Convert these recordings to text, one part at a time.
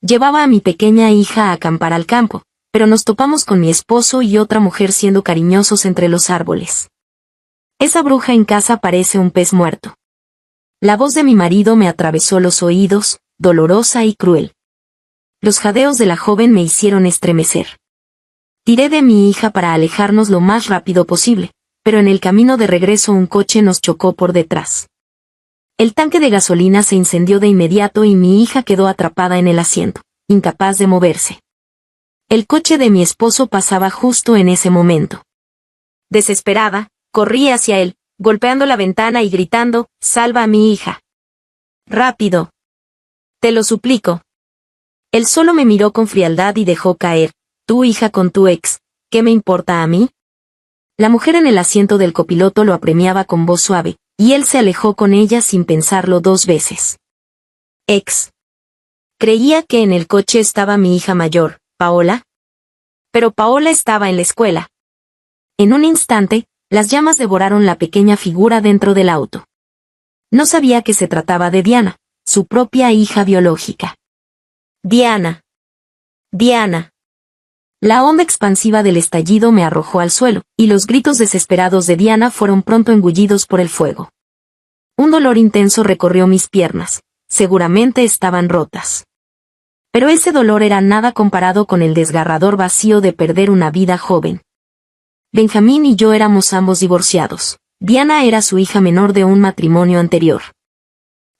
Llevaba a mi pequeña hija a acampar al campo, pero nos topamos con mi esposo y otra mujer siendo cariñosos entre los árboles. Esa bruja en casa parece un pez muerto. La voz de mi marido me atravesó los oídos, dolorosa y cruel. Los jadeos de la joven me hicieron estremecer. Tiré de mi hija para alejarnos lo más rápido posible, pero en el camino de regreso un coche nos chocó por detrás. El tanque de gasolina se incendió de inmediato y mi hija quedó atrapada en el asiento, incapaz de moverse. El coche de mi esposo pasaba justo en ese momento. Desesperada, corrí hacia él, golpeando la ventana y gritando, «¡Salva a mi hija! ¡Rápido! Te lo suplico». Él solo me miró con frialdad y dejó caer, «Tu hija con tu ex, ¿qué me importa a mí?». La mujer en el asiento del copiloto lo apremiaba con voz suave, y él se alejó con ella sin pensarlo 2 veces. Ex. Creía que en el coche estaba mi hija mayor, Paola. Pero Paola estaba en la escuela. En un instante, las llamas devoraron la pequeña figura dentro del auto. No sabía que se trataba de Diana, su propia hija biológica. Diana. Diana. La onda expansiva del estallido me arrojó al suelo, y los gritos desesperados de Diana fueron pronto engullidos por el fuego. Un dolor intenso recorrió mis piernas, seguramente estaban rotas. Pero ese dolor era nada comparado con el desgarrador vacío de perder una vida joven. Benjamín y yo éramos ambos divorciados. Diana era su hija menor de un matrimonio anterior.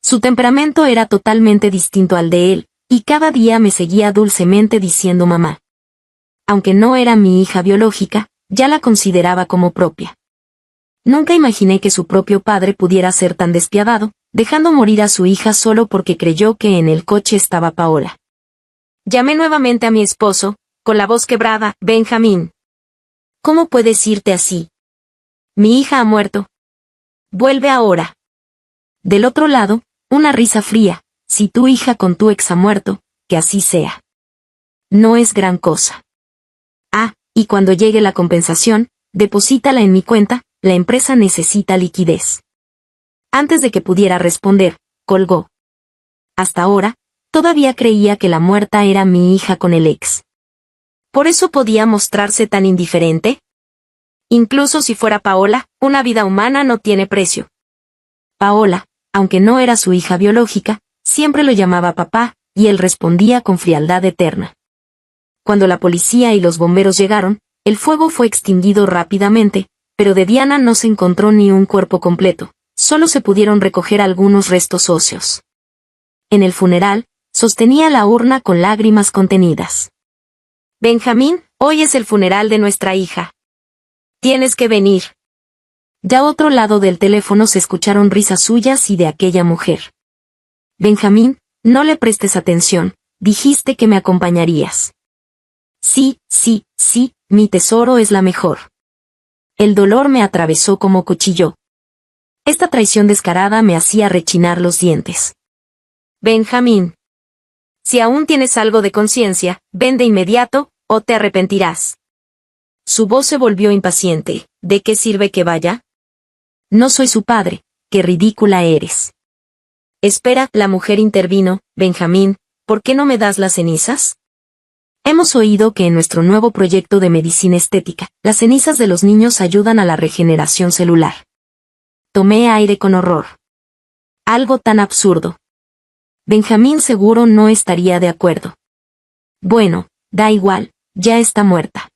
Su temperamento era totalmente distinto al de él, y cada día me seguía dulcemente diciendo mamá. Aunque no era mi hija biológica, ya la consideraba como propia. Nunca imaginé que su propio padre pudiera ser tan despiadado, dejando morir a su hija solo porque creyó que en el coche estaba Paola. Llamé nuevamente a mi esposo, con la voz quebrada, «Benjamín. ¿Cómo puedes irte así? Mi hija ha muerto. Vuelve ahora». Del otro lado, una risa fría, «Si tu hija con tu ex ha muerto, que así sea. No es gran cosa. Ah, y cuando llegue la compensación, deposítala en mi cuenta, la empresa necesita liquidez». Antes de que pudiera responder, colgó. Hasta ahora, todavía creía que la muerta era mi hija con el ex. ¿Por eso podía mostrarse tan indiferente? Incluso si fuera Paola, una vida humana no tiene precio. Paola, aunque no era su hija biológica, siempre lo llamaba papá, y él respondía con frialdad eterna. Cuando la policía y los bomberos llegaron, el fuego fue extinguido rápidamente, pero de Diana no se encontró ni un cuerpo completo, solo se pudieron recoger algunos restos óseos. En el funeral, sostenía la urna con lágrimas contenidas. «Benjamín, hoy es el funeral de nuestra hija. Tienes que venir». Ya a otro lado del teléfono se escucharon risas suyas y de aquella mujer. «Benjamín, no le prestes atención, dijiste que me acompañarías». «Sí, sí, sí, mi tesoro es la mejor». El dolor me atravesó como cuchillo. Esta traición descarada me hacía rechinar los dientes. «Benjamín. Si aún tienes algo de conciencia, ven de inmediato, o te arrepentirás». Su voz se volvió impaciente. «¿De qué sirve que vaya? No soy su padre, qué ridícula eres». «Espera», la mujer intervino, «Benjamín, ¿por qué no me das las cenizas? Hemos oído que en nuestro nuevo proyecto de medicina estética, las cenizas de los niños ayudan a la regeneración celular». Tomé aire con horror. Algo tan absurdo. Benjamín seguro no estaría de acuerdo. «Bueno, da igual, ya está muerta.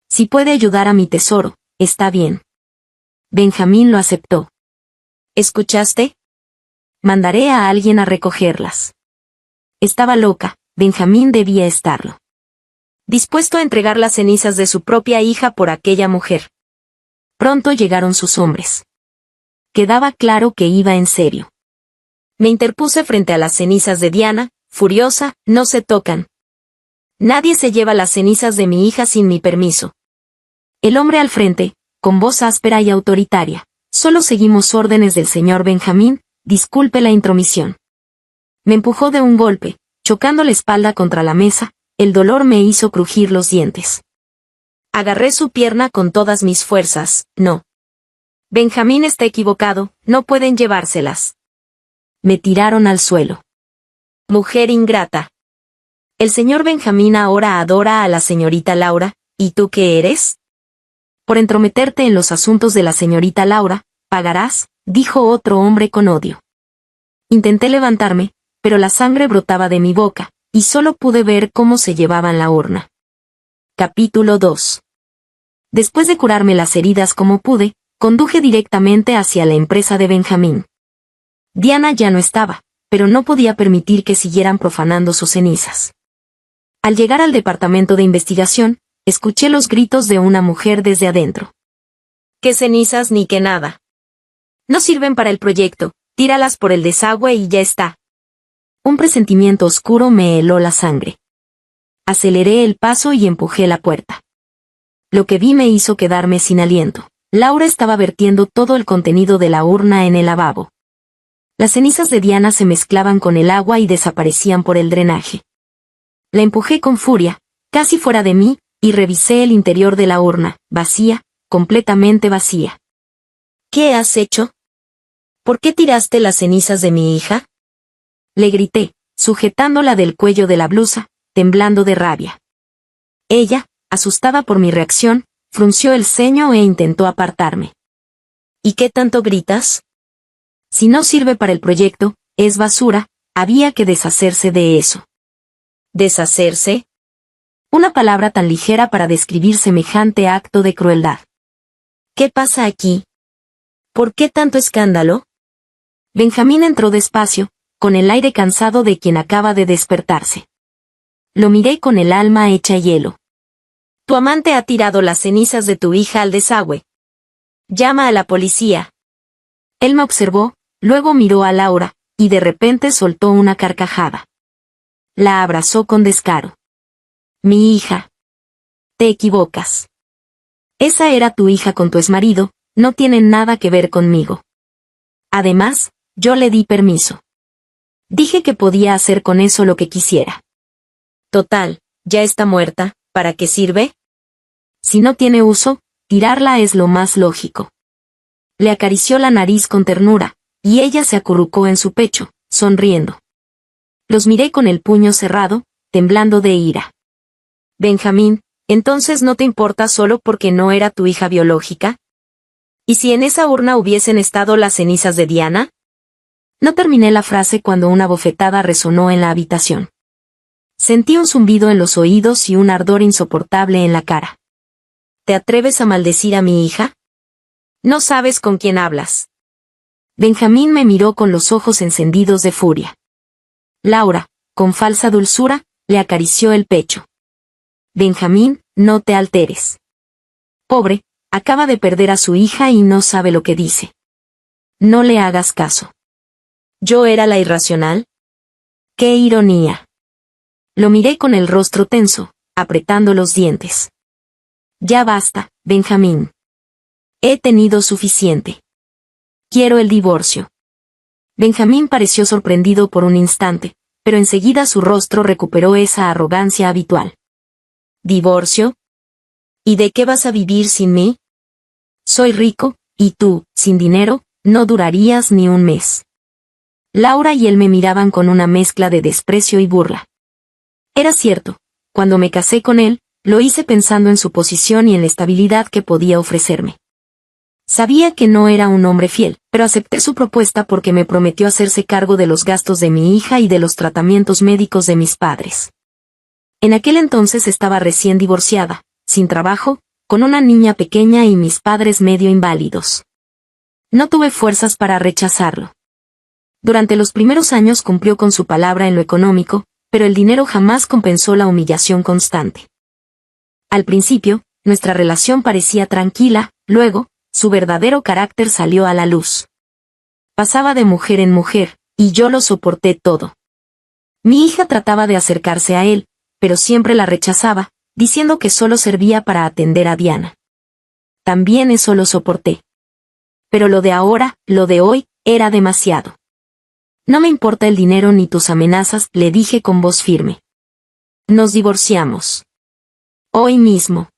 Si puede ayudar a mi tesoro, está bien». Benjamín lo aceptó. «¿Escuchaste? Mandaré a alguien a recogerlas». Estaba loca, Benjamín debía estarlo. Dispuesto a entregar las cenizas de su propia hija por aquella mujer. Pronto llegaron sus hombres. Quedaba claro que iba en serio. Me interpuse frente a las cenizas de Diana, furiosa, «No se tocan. Nadie se lleva las cenizas de mi hija sin mi permiso». El hombre al frente, con voz áspera y autoritaria, «Solo seguimos órdenes del señor Benjamín, disculpe la intromisión». Me empujó de un golpe, chocando la espalda contra la mesa, el dolor me hizo crujir los dientes. Agarré su pierna con todas mis fuerzas, «No. Benjamín está equivocado, no pueden llevárselas». Me tiraron al suelo. «Mujer ingrata. El señor Benjamín ahora adora a la señorita Laura, ¿y tú qué eres? Por entrometerte en los asuntos de la señorita Laura, pagarás, dijo otro hombre con odio. Intenté levantarme, pero la sangre brotaba de mi boca, y solo pude ver cómo se llevaban la urna. Capítulo 2. Después de curarme las heridas como pude, conduje directamente hacia la empresa de Benjamín. Diana ya no estaba, pero no podía permitir que siguieran profanando sus cenizas. Al llegar al departamento de investigación, escuché los gritos de una mujer desde adentro. «¿Qué cenizas ni qué nada? No sirven para el proyecto, tíralas por el desagüe y ya está». Un presentimiento oscuro me heló la sangre. Aceleré el paso y empujé la puerta. Lo que vi me hizo quedarme sin aliento. Laura estaba vertiendo todo el contenido de la urna en el lavabo. Las cenizas de Diana se mezclaban con el agua y desaparecían por el drenaje. La empujé con furia, casi fuera de mí, y revisé el interior de la urna, vacía, completamente vacía. «¿Qué has hecho? ¿Por qué tiraste las cenizas de mi hija?», le grité, sujetándola del cuello de la blusa, temblando de rabia. Ella, asustada por mi reacción, frunció el ceño e intentó apartarme. «¿Y qué tanto gritas? Si no sirve para el proyecto, es basura, había que deshacerse de eso». ¿Deshacerse? Una palabra tan ligera para describir semejante acto de crueldad. ¿Qué pasa aquí? ¿Por qué tanto escándalo? Benjamín entró despacio, con el aire cansado de quien acaba de despertarse. Lo miré con el alma hecha hielo. «Tu amante ha tirado las cenizas de tu hija al desagüe. Llama a la policía». Él me observó, luego miró a Laura, y de repente soltó una carcajada. La abrazó con descaro. «Mi hija. Te equivocas. Esa era tu hija con tu exmarido, no tiene nada que ver conmigo. Además, yo le di permiso. Dije que podía hacer con eso lo que quisiera. Total, ya está muerta, ¿para qué sirve? Si no tiene uso, tirarla es lo más lógico». Le acarició la nariz con ternura, y ella se acurrucó en su pecho, sonriendo. Los miré con el puño cerrado, temblando de ira. «Benjamín, ¿entonces no te importa solo porque no era tu hija biológica? ¿Y si en esa urna hubiesen estado las cenizas de Diana?». No terminé la frase cuando una bofetada resonó en la habitación. Sentí un zumbido en los oídos y un ardor insoportable en la cara. «¿Te atreves a maldecir a mi hija? No sabes con quién hablas». Benjamín me miró con los ojos encendidos de furia. Laura, con falsa dulzura, le acarició el pecho. «Benjamín, no te alteres. Pobre, acaba de perder a su hija y no sabe lo que dice. No le hagas caso». ¿Yo era la irracional? ¡Qué ironía! Lo miré con el rostro tenso, apretando los dientes. «Ya basta, Benjamín. He tenido suficiente. Quiero el divorcio». Benjamín pareció sorprendido por un instante, pero enseguida su rostro recuperó esa arrogancia habitual. «¿Divorcio? ¿Y de qué vas a vivir sin mí? Soy rico, y tú, sin dinero, no durarías ni un mes». Laura y él me miraban con una mezcla de desprecio y burla. Era cierto, cuando me casé con él, lo hice pensando en su posición y en la estabilidad que podía ofrecerme. Sabía que no era un hombre fiel, pero acepté su propuesta porque me prometió hacerse cargo de los gastos de mi hija y de los tratamientos médicos de mis padres. En aquel entonces estaba recién divorciada, sin trabajo, con una niña pequeña y mis padres medio inválidos. No tuve fuerzas para rechazarlo. Durante los primeros años cumplió con su palabra en lo económico, pero el dinero jamás compensó la humillación constante. Al principio, nuestra relación parecía tranquila, luego, su verdadero carácter salió a la luz. Pasaba de mujer en mujer, y yo lo soporté todo. Mi hija trataba de acercarse a él, pero siempre la rechazaba, diciendo que solo servía para atender a Diana. También eso lo soporté. Pero lo de ahora, lo de hoy, era demasiado. «No me importa el dinero ni tus amenazas», le dije con voz firme. «Nos divorciamos. Hoy mismo».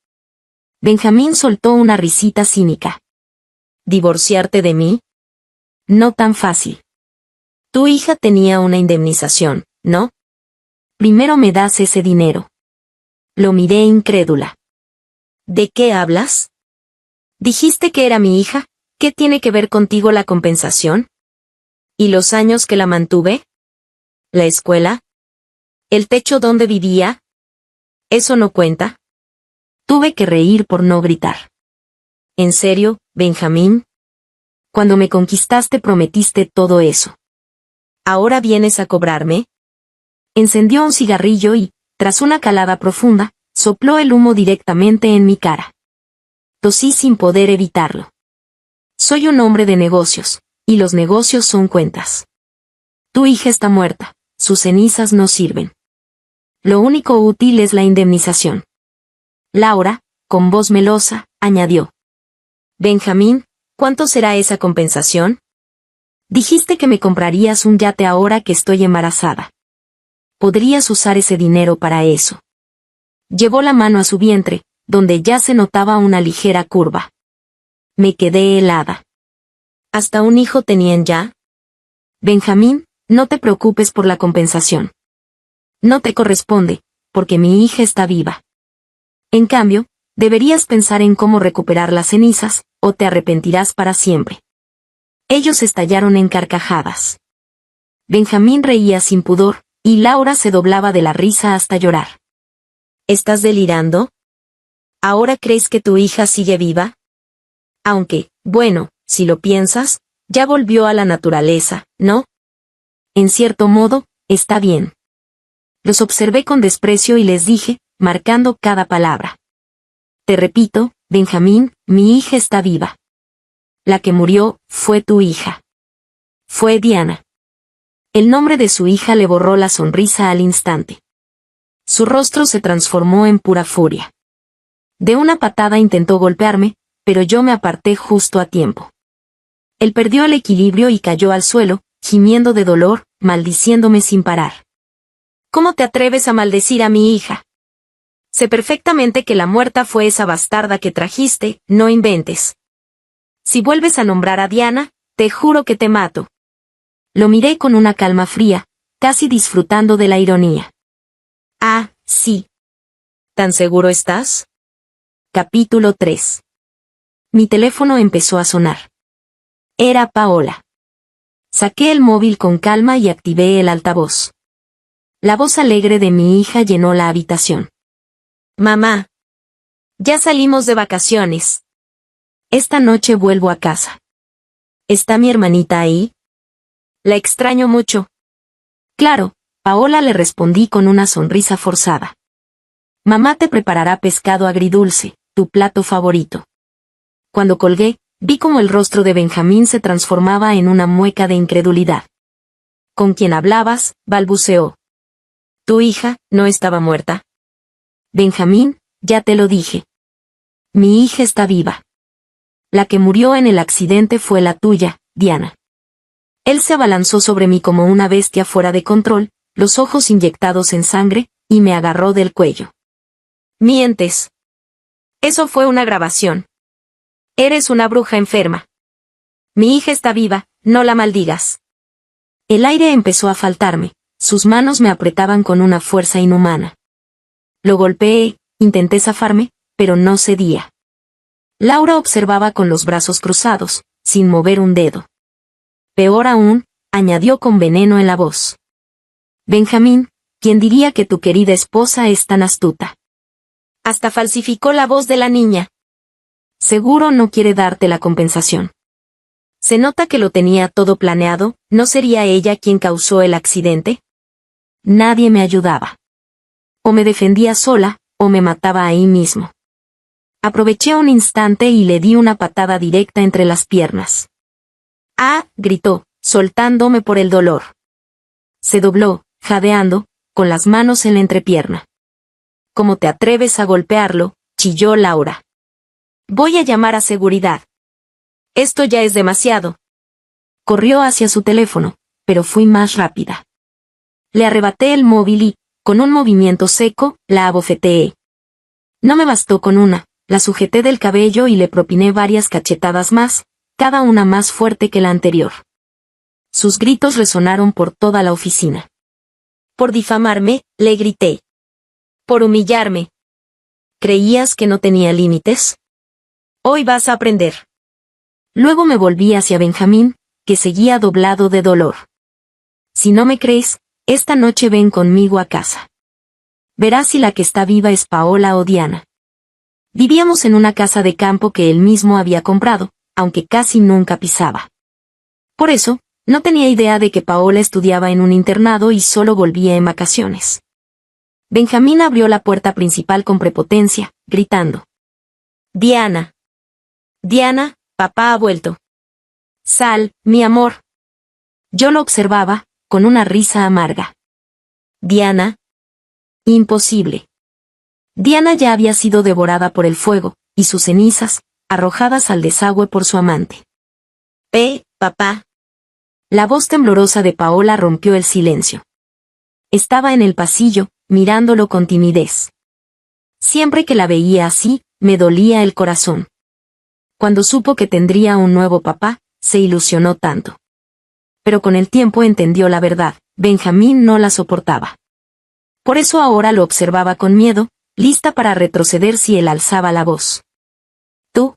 Benjamín soltó una risita cínica. «¿Divorciarte de mí? No tan fácil. Tu hija tenía una indemnización, ¿no? Primero me das ese dinero. Lo miré incrédula. ¿De qué hablas? Dijiste que era mi hija, ¿qué tiene que ver contigo la compensación? ¿Y los años que la mantuve? ¿La escuela? ¿El techo donde vivía? ¿Eso no cuenta? Tuve que reír por no gritar. ¿En serio, Benjamín? Cuando me conquistaste prometiste todo eso. ¿Ahora vienes a cobrarme? Encendió un cigarrillo y, tras una calada profunda, sopló el humo directamente en mi cara. Tosí sin poder evitarlo. Soy un hombre de negocios, y los negocios son cuentas. Tu hija está muerta, sus cenizas no sirven. Lo único útil es la indemnización. Laura, con voz melosa, añadió. Benjamín, ¿cuánto será esa compensación? Dijiste que me comprarías un yate ahora que estoy embarazada. Podrías usar ese dinero para eso. Llevó la mano a su vientre, donde ya se notaba una ligera curva. Me quedé helada. ¿Hasta un hijo tenían ya? Benjamín, no te preocupes por la compensación. No te corresponde, porque mi hija está viva. En cambio, deberías pensar en cómo recuperar las cenizas, o te arrepentirás para siempre. Ellos estallaron en carcajadas. Benjamín reía sin pudor, y Laura se doblaba de la risa hasta llorar. ¿Estás delirando? ¿Ahora crees que tu hija sigue viva? Aunque, bueno, si lo piensas, ya volvió a la naturaleza, ¿no? En cierto modo, está bien. Los observé con desprecio y les dije, marcando cada palabra. Te repito, Benjamín, mi hija está viva. La que murió, fue tu hija. Fue Diana. El nombre de su hija le borró la sonrisa al instante. Su rostro se transformó en pura furia. De una patada intentó golpearme, pero yo me aparté justo a tiempo. Él perdió el equilibrio y cayó al suelo, gimiendo de dolor, maldiciéndome sin parar. ¿Cómo te atreves a maldecir a mi hija? Sé perfectamente que la muerta fue esa bastarda que trajiste, no inventes. Si vuelves a nombrar a Diana, te juro que te mato. Lo miré con una calma fría, casi disfrutando de la ironía. Ah, sí. ¿Tan seguro estás? Capítulo 3. Mi teléfono empezó a sonar. Era Paola. Saqué el móvil con calma y activé el altavoz. La voz alegre de mi hija llenó la habitación. Mamá. Ya salimos de vacaciones. Esta noche vuelvo a casa. ¿Está mi hermanita ahí? La extraño mucho. Claro, Paola le respondí con una sonrisa forzada. Mamá te preparará pescado agridulce, tu plato favorito. Cuando colgué, vi cómo el rostro de Benjamín se transformaba en una mueca de incredulidad. ¿Con quién hablabas?, balbuceó. ¿Tu hija no estaba muerta? Benjamín, ya te lo dije. Mi hija está viva. La que murió en el accidente fue la tuya, Diana. Él se abalanzó sobre mí como una bestia fuera de control, los ojos inyectados en sangre, y me agarró del cuello. Mientes. Eso fue una grabación. Eres una bruja enferma. Mi hija está viva, no la maldigas. El aire empezó a faltarme, sus manos me apretaban con una fuerza inhumana. Lo golpeé, intenté zafarme, pero no cedía. Laura observaba con los brazos cruzados, sin mover un dedo. Peor aún, añadió con veneno en la voz. Benjamín, ¿quién diría que tu querida esposa es tan astuta? Hasta falsificó la voz de la niña. Seguro no quiere darte la compensación. Se nota que lo tenía todo planeado, ¿no sería ella quien causó el accidente? Nadie me ayudaba. O me defendía sola, o me mataba ahí mismo. Aproveché un instante y le di una patada directa entre las piernas. ¡Ah!, gritó, soltándome por el dolor. Se dobló, jadeando, con las manos en la entrepierna. ¿Cómo te atreves a golpearlo?, chilló Laura. Voy a llamar a seguridad. Esto ya es demasiado. Corrió hacia su teléfono, pero fui más rápida. Le arrebaté el móvil y, con un movimiento seco, la abofeteé. No me bastó con una, la sujeté del cabello y le propiné varias cachetadas más, cada una más fuerte que la anterior. Sus gritos resonaron por toda la oficina. Por difamarme, le grité. Por humillarme. ¿Creías que no tenía límites? Hoy vas a aprender. Luego me volví hacia Benjamín, que seguía doblado de dolor. Si no me crees, esta noche ven conmigo a casa. Verás si la que está viva es Paola o Diana. Vivíamos en una casa de campo que él mismo había comprado, aunque casi nunca pisaba. Por eso, no tenía idea de que Paola estudiaba en un internado y solo volvía en vacaciones. Benjamín abrió la puerta principal con prepotencia, gritando. Diana. Diana, papá ha vuelto. Sal, mi amor. Yo lo observaba, con una risa amarga. Diana. Imposible. Diana ya había sido devorada por el fuego, y sus cenizas, arrojadas al desagüe por su amante. Papá. La voz temblorosa de Paola rompió el silencio. Estaba en el pasillo, mirándolo con timidez. Siempre que la veía así, me dolía el corazón. Cuando supo que tendría un nuevo papá, se ilusionó tanto. Pero con el tiempo entendió la verdad, Benjamín no la soportaba. Por eso ahora lo observaba con miedo, lista para retroceder si él alzaba la voz. ¿Tú?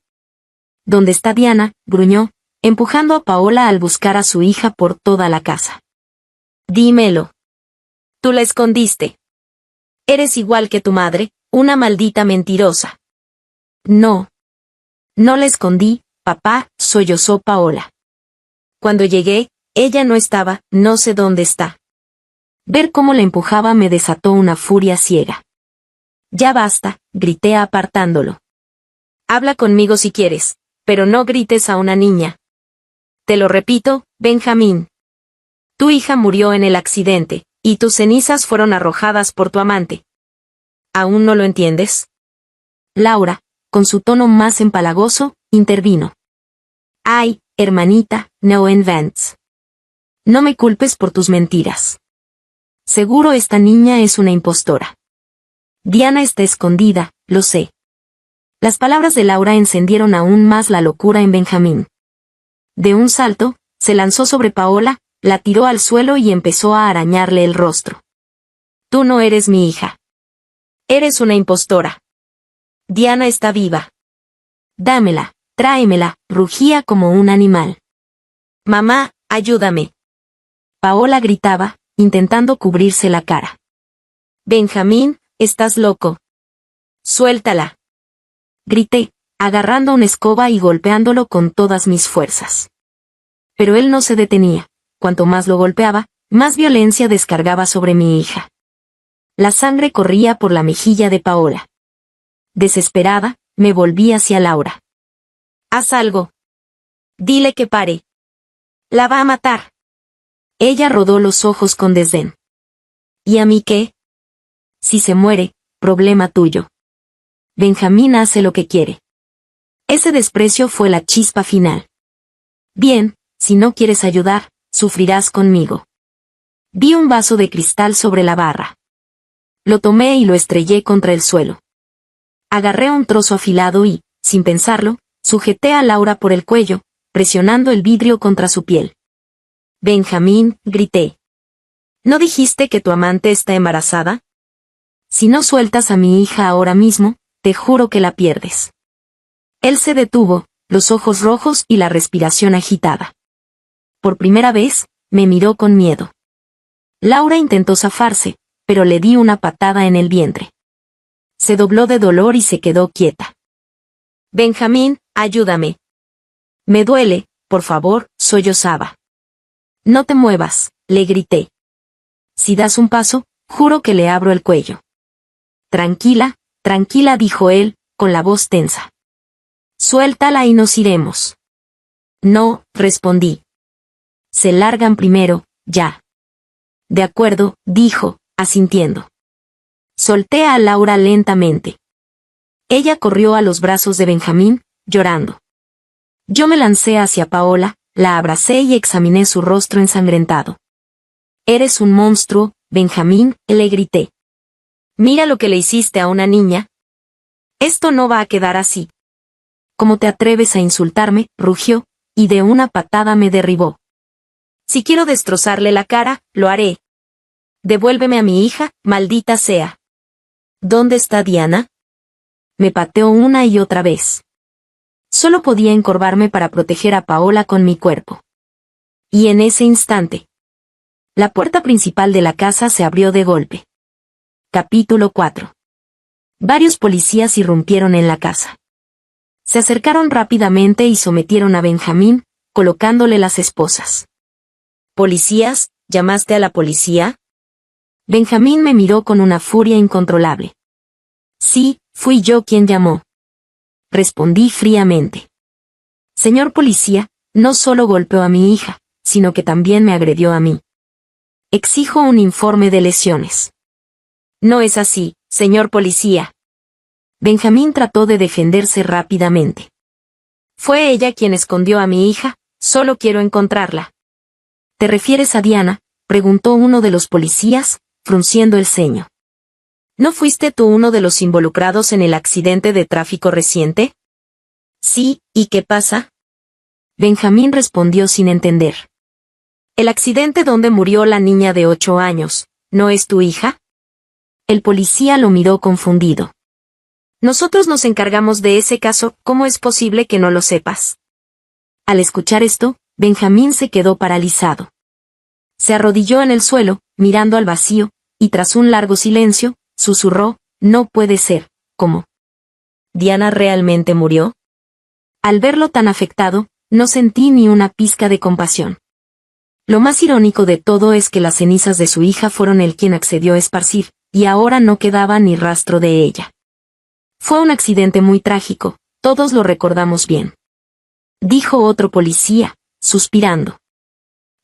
¿Dónde está Diana?, gruñó, empujando a Paola al buscar a su hija por toda la casa. Dímelo. Tú la escondiste. Eres igual que tu madre, una maldita mentirosa. No. No la escondí, papá, sollozó Paola. Cuando llegué, ella no estaba, no sé dónde está. Ver cómo la empujaba me desató una furia ciega. Ya basta, grité apartándolo. Habla conmigo si quieres, pero no grites a una niña. Te lo repito, Benjamín. Tu hija murió en el accidente, y tus cenizas fueron arrojadas por tu amante. ¿Aún no lo entiendes? Laura, con su tono más empalagoso, intervino. Ay, hermanita, no invents. No me culpes por tus mentiras. Seguro esta niña es una impostora. Diana está escondida, lo sé. Las palabras de Laura encendieron aún más la locura en Benjamín. De un salto, se lanzó sobre Paola, la tiró al suelo y empezó a arañarle el rostro. Tú no eres mi hija. Eres una impostora. Diana está viva. Dámela, tráemela, rugía como un animal. Mamá, ayúdame. Paola gritaba, intentando cubrirse la cara. Benjamín, estás loco. Suéltala. Grité, agarrando una escoba y golpeándolo con todas mis fuerzas. Pero él no se detenía. Cuanto más lo golpeaba, más violencia descargaba sobre mi hija. La sangre corría por la mejilla de Paola. Desesperada, me volví hacia Laura. Haz algo. Dile que pare. La va a matar. Ella rodó los ojos con desdén. ¿Y a mí qué? Si se muere, problema tuyo. Benjamín hace lo que quiere. Ese desprecio fue la chispa final. Bien, si no quieres ayudar, sufrirás conmigo. Vi un vaso de cristal sobre la barra. Lo tomé y lo estrellé contra el suelo. Agarré un trozo afilado y, sin pensarlo, sujeté a Laura por el cuello, presionando el vidrio contra su piel. Benjamín, grité. ¿No dijiste que tu amante está embarazada? Si no sueltas a mi hija ahora mismo, te juro que la pierdes. Él se detuvo, los ojos rojos y la respiración agitada. Por primera vez, me miró con miedo. Laura intentó zafarse, pero le di una patada en el vientre. Se dobló de dolor y se quedó quieta. Benjamín, ayúdame. Me duele, por favor, sollozaba. No te muevas, le grité. Si das un paso, juro que le abro el cuello. Tranquila, tranquila, dijo él, con la voz tensa. Suéltala y nos iremos. No, respondí. Se largan primero, ya. De acuerdo, dijo, asintiendo. Solté a Laura lentamente. Ella corrió a los brazos de Benjamín, llorando. Yo me lancé hacia Paola, la abracé y examiné su rostro ensangrentado. Eres un monstruo, Benjamín, le grité. Mira lo que le hiciste a una niña. Esto no va a quedar así. ¿Cómo te atreves a insultarme?, rugió, y de una patada me derribó. Si quiero destrozarle la cara, lo haré. Devuélveme a mi hija, maldita sea. ¿Dónde está Diana? Me pateó una y otra vez. Solo podía encorvarme para proteger a Paola con mi cuerpo. Y en ese instante, la puerta principal de la casa se abrió de golpe. Capítulo 4. Varios policías irrumpieron en la casa. Se acercaron rápidamente y sometieron a Benjamín, colocándole las esposas. ¿Policías? ¿Llamaste a la policía? Benjamín me miró con una furia incontrolable. Sí, fui yo quien llamó. Respondí fríamente. Señor policía, no solo golpeó a mi hija, sino que también me agredió a mí. Exijo un informe de lesiones. No es así, señor policía. Benjamín trató de defenderse rápidamente. Fue ella quien escondió a mi hija, solo quiero encontrarla. ¿Te refieres a Diana?, preguntó uno de los policías, frunciendo el ceño. ¿No fuiste tú uno de los involucrados en el accidente de tráfico reciente? Sí, ¿y qué pasa? Benjamín respondió sin entender. El accidente donde murió la niña de 8 años, ¿no es tu hija? El policía lo miró confundido. Nosotros nos encargamos de ese caso, ¿cómo es posible que no lo sepas? Al escuchar esto, Benjamín se quedó paralizado. Se arrodilló en el suelo, mirando al vacío, y tras un largo silencio, susurró, no puede ser, ¿cómo? ¿Diana realmente murió? Al verlo tan afectado, no sentí ni una pizca de compasión. Lo más irónico de todo es que las cenizas de su hija fueron él quien accedió a esparcir, y ahora no quedaba ni rastro de ella. Fue un accidente muy trágico, todos lo recordamos bien. Dijo otro policía, suspirando.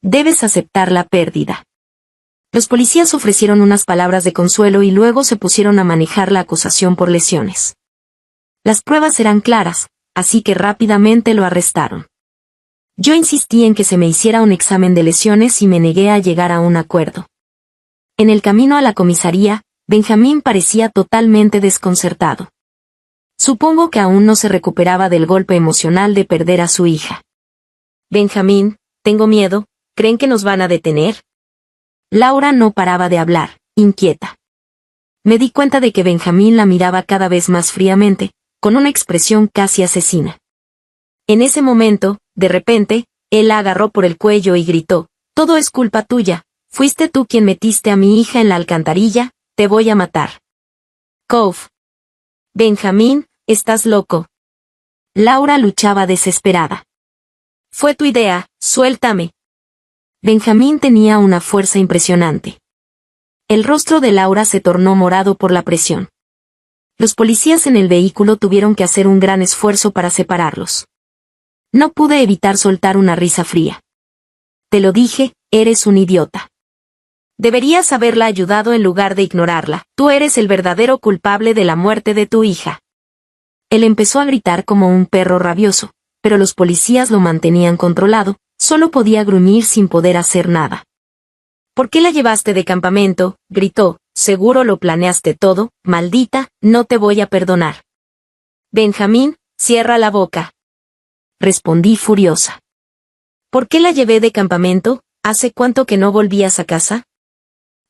Debes aceptar la pérdida. Los policías ofrecieron unas palabras de consuelo y luego se pusieron a manejar la acusación por lesiones. Las pruebas eran claras, así que rápidamente lo arrestaron. Yo insistí en que se me hiciera un examen de lesiones y me negué a llegar a un acuerdo. En el camino a la comisaría, Benjamín parecía totalmente desconcertado. Supongo que aún no se recuperaba del golpe emocional de perder a su hija. Benjamín, tengo miedo, ¿creen que nos van a detener? Laura no paraba de hablar, inquieta. Me di cuenta de que Benjamín la miraba cada vez más fríamente, con una expresión casi asesina. En ese momento, de repente, él la agarró por el cuello y gritó, todo es culpa tuya, fuiste tú quien metiste a mi hija en la alcantarilla, te voy a matar. Cove. Benjamín, estás loco. Laura luchaba desesperada. Fue tu idea, suéltame. Benjamín tenía una fuerza impresionante. El rostro de Laura se tornó morado por la presión. Los policías en el vehículo tuvieron que hacer un gran esfuerzo para separarlos. No pude evitar soltar una risa fría. Te lo dije, eres un idiota. Deberías haberla ayudado en lugar de ignorarla, tú eres el verdadero culpable de la muerte de tu hija. Él empezó a gritar como un perro rabioso, pero los policías lo mantenían controlado, solo podía gruñir sin poder hacer nada. ¿Por qué la llevaste de campamento?, gritó, seguro lo planeaste todo, maldita, no te voy a perdonar. Benjamín, cierra la boca. Respondí furiosa. ¿Por qué la llevé de campamento? ¿Hace cuánto que no volvías a casa?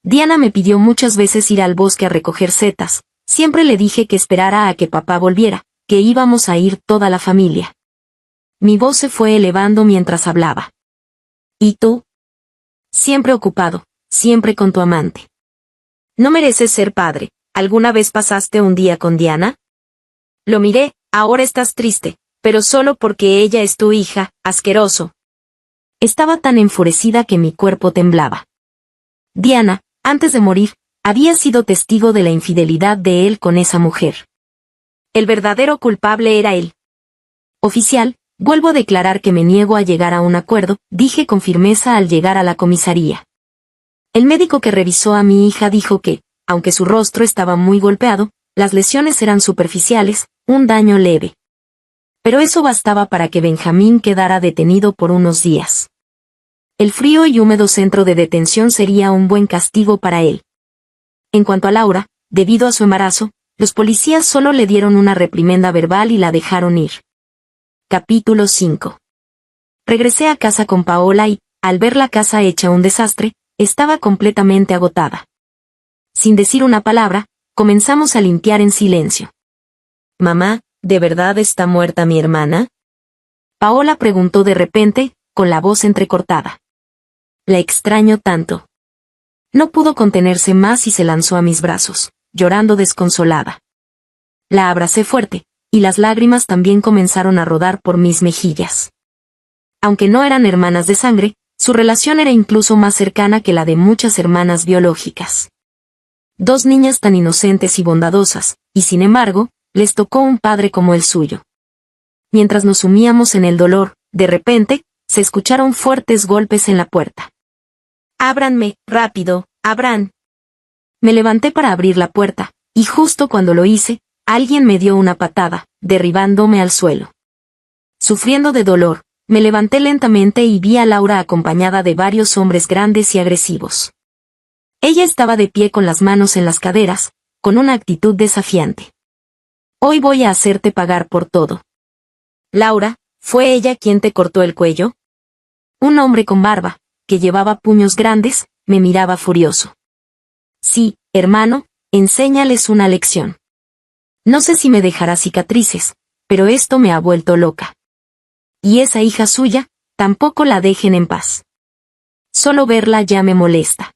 Diana me pidió muchas veces ir al bosque a recoger setas, siempre le dije que esperara a que papá volviera, que íbamos a ir toda la familia. Mi voz se fue elevando mientras hablaba. ¿Y tú? Siempre ocupado, siempre con tu amante. ¿No mereces ser padre? ¿Alguna vez pasaste un día con Diana? Lo miré, ahora estás triste, pero solo porque ella es tu hija, asqueroso. Estaba tan enfurecida que mi cuerpo temblaba. Diana, antes de morir, había sido testigo de la infidelidad de él con esa mujer. El verdadero culpable era él. Oficial, vuelvo a declarar que me niego a llegar a un acuerdo, dije con firmeza al llegar a la comisaría. El médico que revisó a mi hija dijo que, aunque su rostro estaba muy golpeado, las lesiones eran superficiales, un daño leve. Pero eso bastaba para que Benjamín quedara detenido por unos días. El frío y húmedo centro de detención sería un buen castigo para él. En cuanto a Laura, debido a su embarazo, los policías solo le dieron una reprimenda verbal y la dejaron ir. Capítulo 5. Regresé a casa con Paola y, al ver la casa hecha un desastre, estaba completamente agotada. Sin decir una palabra, comenzamos a limpiar en silencio. «Mamá, ¿de verdad está muerta mi hermana?», Paola preguntó de repente, con la voz entrecortada. «La extraño tanto». No pudo contenerse más y se lanzó a mis brazos, llorando desconsolada. La abracé fuerte, y las lágrimas también comenzaron a rodar por mis mejillas. Aunque no eran hermanas de sangre, su relación era incluso más cercana que la de muchas hermanas biológicas. Dos niñas tan inocentes y bondadosas, y sin embargo, les tocó un padre como el suyo. Mientras nos sumíamos en el dolor, de repente, se escucharon fuertes golpes en la puerta. «Ábranme, rápido, abran». Me levanté para abrir la puerta, y justo cuando lo hice, alguien me dio una patada, derribándome al suelo. Sufriendo de dolor, me levanté lentamente y vi a Laura acompañada de varios hombres grandes y agresivos. Ella estaba de pie con las manos en las caderas, con una actitud desafiante. «Hoy voy a hacerte pagar por todo». «Laura, ¿fue ella quien te cortó el cuello?». Un hombre con barba, que llevaba puños grandes, me miraba furioso. «Sí, hermano, enséñales una lección. No sé si me dejará cicatrices, pero esto me ha vuelto loca. Y esa hija suya, tampoco la dejen en paz. Solo verla ya me molesta».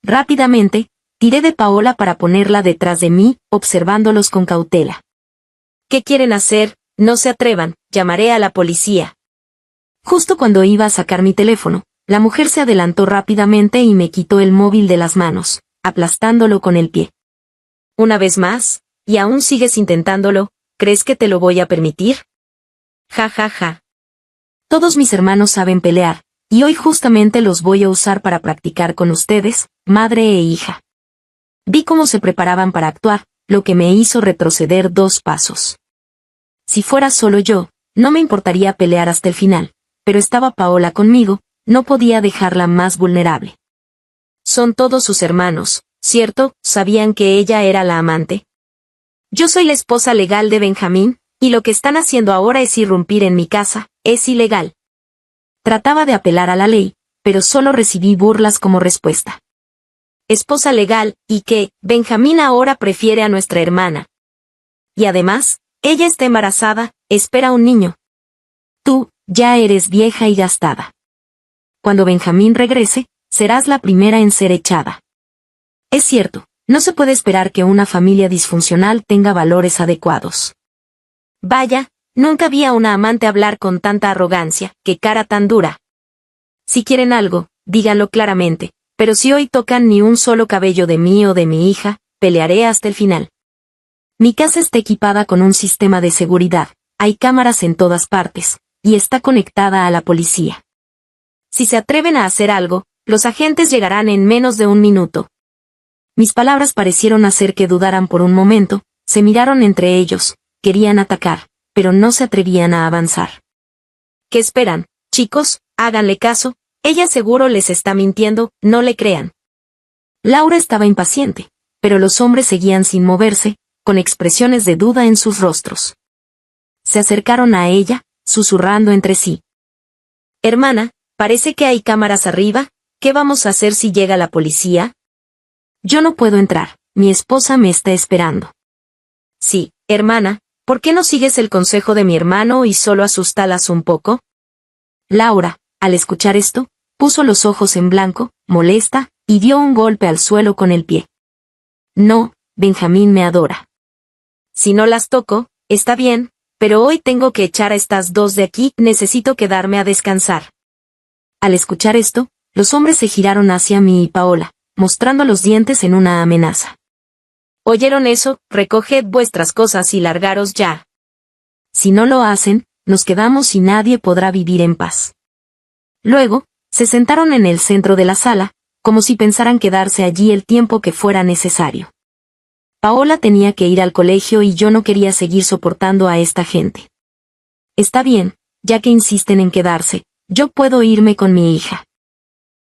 Rápidamente, tiré de Paola para ponerla detrás de mí, observándolos con cautela. «¿Qué quieren hacer? No se atrevan, llamaré a la policía». Justo cuando iba a sacar mi teléfono, la mujer se adelantó rápidamente y me quitó el móvil de las manos, aplastándolo con el pie. «¿Una vez más? ¿Y aún sigues intentándolo? ¿Crees que te lo voy a permitir?». «Ja ja ja. Todos mis hermanos saben pelear, y hoy justamente los voy a usar para practicar con ustedes, madre e hija». Vi cómo se preparaban para actuar, lo que me hizo retroceder 2 pasos. Si fuera solo yo, no me importaría pelear hasta el final, pero estaba Paola conmigo, no podía dejarla más vulnerable. «Son todos sus hermanos, ¿cierto? ¿Sabían que ella era la amante?». «Yo soy la esposa legal de Benjamín, y lo que están haciendo ahora es irrumpir en mi casa, es ilegal». Trataba de apelar a la ley, pero solo recibí burlas como respuesta. «Esposa legal, ¿y qué? Benjamín ahora prefiere a nuestra hermana. Y además, ella está embarazada, espera un niño. Tú, ya eres vieja y gastada. Cuando Benjamín regrese, serás la primera en ser echada». Es cierto, no se puede esperar que una familia disfuncional tenga valores adecuados. Vaya, nunca vi a una amante hablar con tanta arrogancia, qué cara tan dura. Si quieren algo, díganlo claramente, pero si hoy tocan ni un solo cabello de mí o de mi hija, pelearé hasta el final. Mi casa está equipada con un sistema de seguridad, hay cámaras en todas partes, y está conectada a la policía. Si se atreven a hacer algo, los agentes llegarán en menos de 1 minuto. Mis palabras parecieron hacer que dudaran por un momento, se miraron entre ellos, querían atacar, pero no se atrevían a avanzar. ¿Qué esperan, chicos? Háganle caso, ella seguro les está mintiendo, no le crean. Laura estaba impaciente, pero los hombres seguían sin moverse, con expresiones de duda en sus rostros. Se acercaron a ella, susurrando entre sí. «Hermana, parece que hay cámaras arriba, ¿qué vamos a hacer si llega la policía?». «Yo no puedo entrar, mi esposa me está esperando». «Sí, hermana, ¿por qué no sigues el consejo de mi hermano y solo asustalas un poco?». Laura, al escuchar esto, puso los ojos en blanco, molesta, y dio un golpe al suelo con el pie. «No, Benjamín me adora. Si no las toco, está bien, pero hoy tengo que echar a estas dos de aquí, necesito quedarme a descansar». Al escuchar esto, los hombres se giraron hacia mí y Paola, mostrando los dientes en una amenaza. «¿Oyeron eso? Recoged vuestras cosas y largaros ya. Si no lo hacen, nos quedamos y nadie podrá vivir en paz». Luego, se sentaron en el centro de la sala, como si pensaran quedarse allí el tiempo que fuera necesario. Paola tenía que ir al colegio y yo no quería seguir soportando a esta gente. «Está bien, ya que insisten en quedarse, yo puedo irme con mi hija.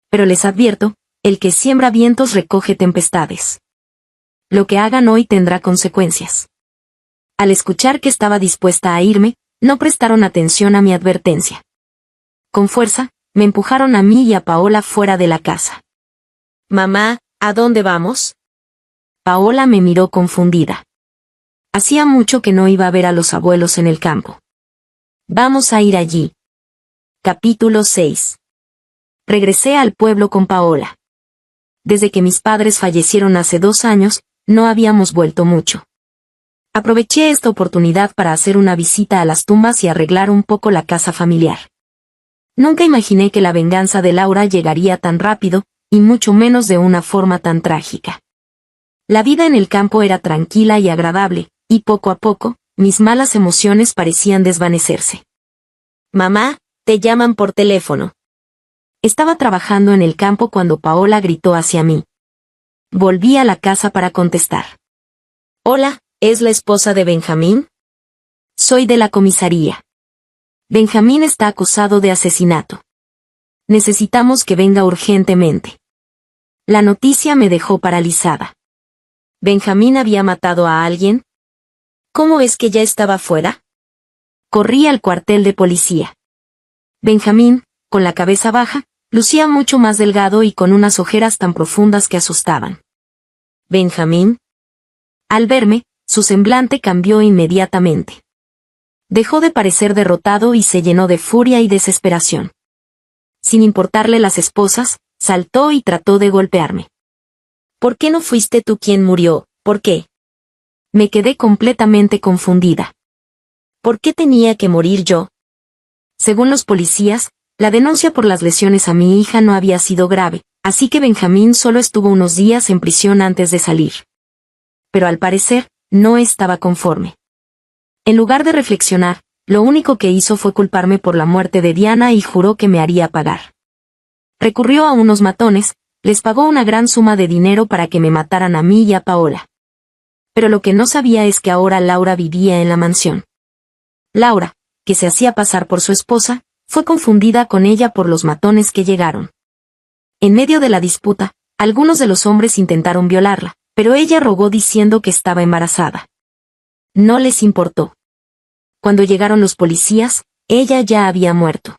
Pero les advierto, el que siembra vientos recoge tempestades. Lo que hagan hoy tendrá consecuencias». Al escuchar que estaba dispuesta a irme, no prestaron atención a mi advertencia. Con fuerza, me empujaron a mí y a Paola fuera de la casa. Mamá, ¿a dónde vamos? Paola me miró confundida. Hacía mucho que no iba a ver a los abuelos en el campo. Vamos a ir allí. Capítulo 6. Regresé al pueblo con Paola. Desde que mis padres fallecieron hace 2 años, no habíamos vuelto mucho. Aproveché esta oportunidad para hacer una visita a las tumbas y arreglar un poco la casa familiar. Nunca imaginé que la venganza de Laura llegaría tan rápido, y mucho menos de una forma tan trágica. La vida en el campo era tranquila y agradable, y poco a poco, mis malas emociones parecían desvanecerse. Mamá, te llaman por teléfono. Estaba trabajando en el campo cuando Paola gritó hacia mí. Volví a la casa para contestar. Hola, ¿es la esposa de Benjamín? Soy de la comisaría. Benjamín está acusado de asesinato. Necesitamos que venga urgentemente. La noticia me dejó paralizada. ¿Benjamín había matado a alguien? ¿Cómo es que ya estaba fuera? Corrí al cuartel de policía. Benjamín, con la cabeza baja, lucía mucho más delgado y con unas ojeras tan profundas que asustaban. ¿Benjamín? Al verme, su semblante cambió inmediatamente. Dejó de parecer derrotado y se llenó de furia y desesperación. Sin importarle las esposas, saltó y trató de golpearme. ¿Por qué no fuiste tú quien murió? ¿Por qué? Me quedé completamente confundida. ¿Por qué tenía que morir yo? Según los policías, la denuncia por las lesiones a mi hija no había sido grave, así que Benjamín solo estuvo unos días en prisión antes de salir. Pero al parecer, no estaba conforme. En lugar de reflexionar, lo único que hizo fue culparme por la muerte de Diana y juró que me haría pagar. Recurrió a unos matones, les pagó una gran suma de dinero para que me mataran a mí y a Paola. Pero lo que no sabía es que ahora Laura vivía en la mansión. Laura, que se hacía pasar por su esposa, fue confundida con ella por los matones que llegaron. En medio de la disputa, algunos de los hombres intentaron violarla, pero ella rogó diciendo que estaba embarazada. No les importó. Cuando llegaron los policías, ella ya había muerto.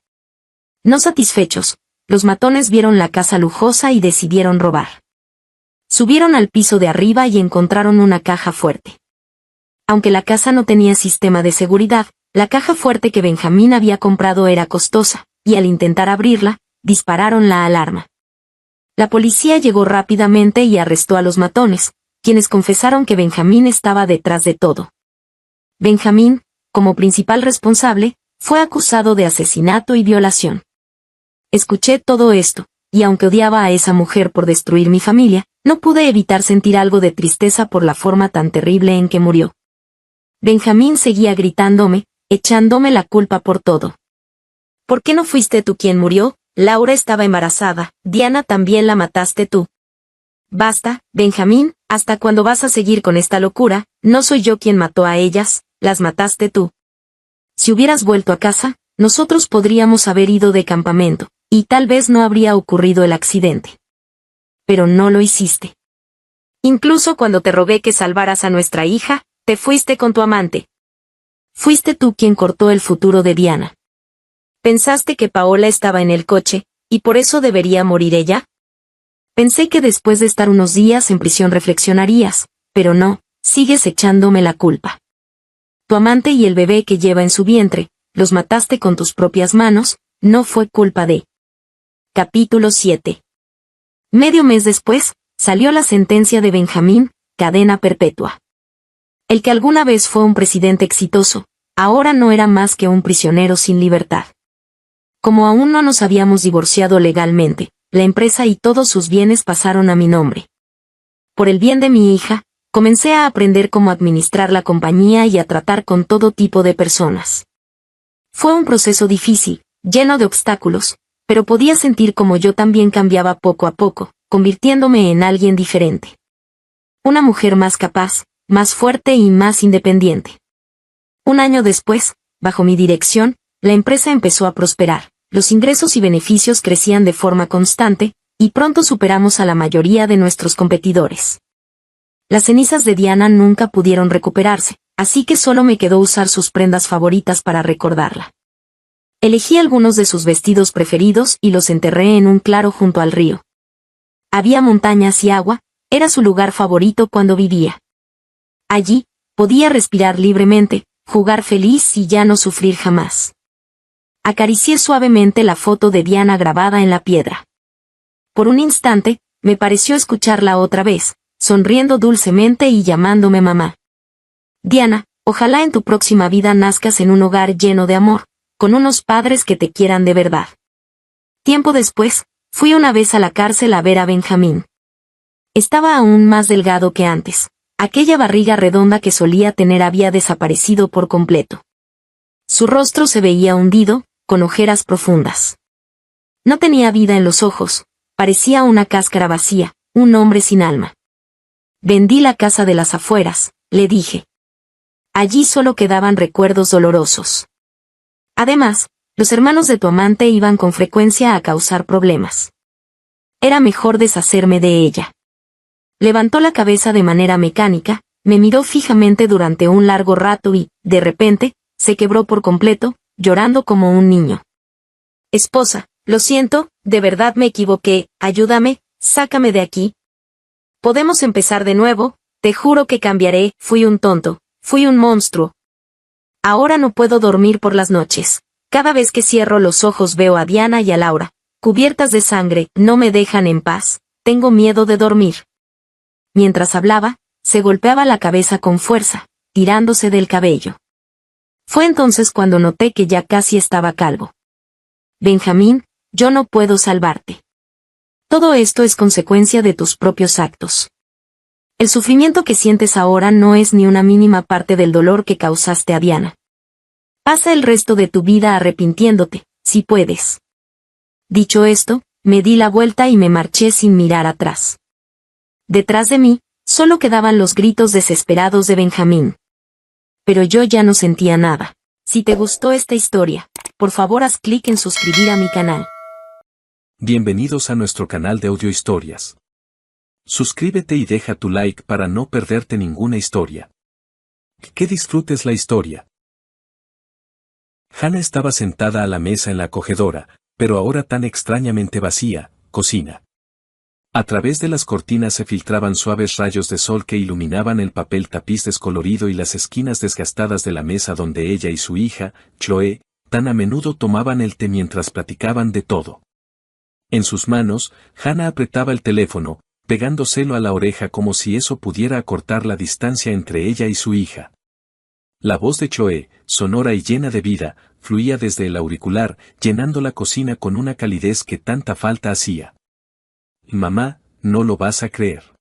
No satisfechos, los matones vieron la casa lujosa y decidieron robar. Subieron al piso de arriba y encontraron una caja fuerte. Aunque la casa no tenía sistema de seguridad, la caja fuerte que Benjamín había comprado era costosa, y al intentar abrirla, dispararon la alarma. La policía llegó rápidamente y arrestó a los matones, quienes confesaron que Benjamín estaba detrás de todo. Benjamín, como principal responsable, fue acusado de asesinato y violación. Escuché todo esto, y aunque odiaba a esa mujer por destruir mi familia, no pude evitar sentir algo de tristeza por la forma tan terrible en que murió. Benjamín seguía gritándome, echándome la culpa por todo. ¿Por qué no fuiste tú quien murió? Laura estaba embarazada, Diana también la mataste tú. Basta, Benjamín, ¿hasta cuándo vas a seguir con esta locura? No soy yo quien mató a ellas, las mataste tú. Si hubieras vuelto a casa, nosotros podríamos haber ido de campamento, y tal vez no habría ocurrido el accidente. Pero no lo hiciste. Incluso cuando te rogué que salvaras a nuestra hija, te fuiste con tu amante. Fuiste tú quien cortó el futuro de Diana. ¿Pensaste que Paola estaba en el coche, y por eso debería morir ella? Pensé que después de estar unos días en prisión reflexionarías, pero no, sigues echándome la culpa. Tu amante y el bebé que lleva en su vientre, los mataste con tus propias manos, no fue culpa de. Capítulo 7. Medio mes después, salió la sentencia de Benjamín, cadena perpetua. El que alguna vez fue un presidente exitoso, ahora no era más que un prisionero sin libertad. Como aún no nos habíamos divorciado legalmente, la empresa y todos sus bienes pasaron a mi nombre. Por el bien de mi hija, comencé a aprender cómo administrar la compañía y a tratar con todo tipo de personas. Fue un proceso difícil, lleno de obstáculos, pero podía sentir como yo también cambiaba poco a poco, convirtiéndome en alguien diferente. Una mujer más capaz, más fuerte y más independiente. Un año después, bajo mi dirección, la empresa empezó a prosperar, los ingresos y beneficios crecían de forma constante, y pronto superamos a la mayoría de nuestros competidores. Las cenizas de Diana nunca pudieron recuperarse, así que solo me quedó usar sus prendas favoritas para recordarla. Elegí algunos de sus vestidos preferidos y los enterré en un claro junto al río. Había montañas y agua, era su lugar favorito cuando vivía. Allí, podía respirar libremente, jugar feliz y ya no sufrir jamás. Acaricié suavemente la foto de Diana grabada en la piedra. Por un instante, me pareció escucharla otra vez, sonriendo dulcemente y llamándome mamá. Diana, ojalá en tu próxima vida nazcas en un hogar lleno de amor, con unos padres que te quieran de verdad. Tiempo después, fui una vez a la cárcel a ver a Benjamín. Estaba aún más delgado que antes. Aquella barriga redonda que solía tener había desaparecido por completo. Su rostro se veía hundido, con ojeras profundas. No tenía vida en los ojos, parecía una cáscara vacía, un hombre sin alma. Vendí la casa de las afueras, le dije. Allí solo quedaban recuerdos dolorosos. Además, los hermanos de tu amante iban con frecuencia a causar problemas. Era mejor deshacerme de ella. Levantó la cabeza de manera mecánica, me miró fijamente durante un largo rato y, de repente, se quebró por completo, llorando como un niño. Esposa, lo siento, de verdad me equivoqué, ayúdame, sácame de aquí. Podemos empezar de nuevo, te juro que cambiaré, fui un tonto, fui un monstruo. Ahora no puedo dormir por las noches. Cada vez que cierro los ojos veo a Diana y a Laura, cubiertas de sangre, no me dejan en paz, tengo miedo de dormir. Mientras hablaba, se golpeaba la cabeza con fuerza, tirándose del cabello. Fue entonces cuando noté que ya casi estaba calvo. Benjamín, yo no puedo salvarte. Todo esto es consecuencia de tus propios actos. El sufrimiento que sientes ahora no es ni una mínima parte del dolor que causaste a Diana. Pasa el resto de tu vida arrepintiéndote, si puedes. Dicho esto, me di la vuelta y me marché sin mirar atrás. Detrás de mí, solo quedaban los gritos desesperados de Benjamín. Pero yo ya no sentía nada. Si te gustó esta historia, por favor haz clic en suscribir a mi canal. Bienvenidos a nuestro canal de audiohistorias. Suscríbete y deja tu like para no perderte ninguna historia. Que disfrutes la historia. Hannah estaba sentada a la mesa en la acogedora, pero ahora tan extrañamente vacía, cocina. A través de las cortinas se filtraban suaves rayos de sol que iluminaban el papel tapiz descolorido y las esquinas desgastadas de la mesa donde ella y su hija, Chloe, tan a menudo tomaban el té mientras platicaban de todo. En sus manos, Hannah apretaba el teléfono, pegándoselo a la oreja como si eso pudiera acortar la distancia entre ella y su hija. La voz de Chloe, sonora y llena de vida, fluía desde el auricular, llenando la cocina con una calidez que tanta falta hacía. Mamá, no lo vas a creer.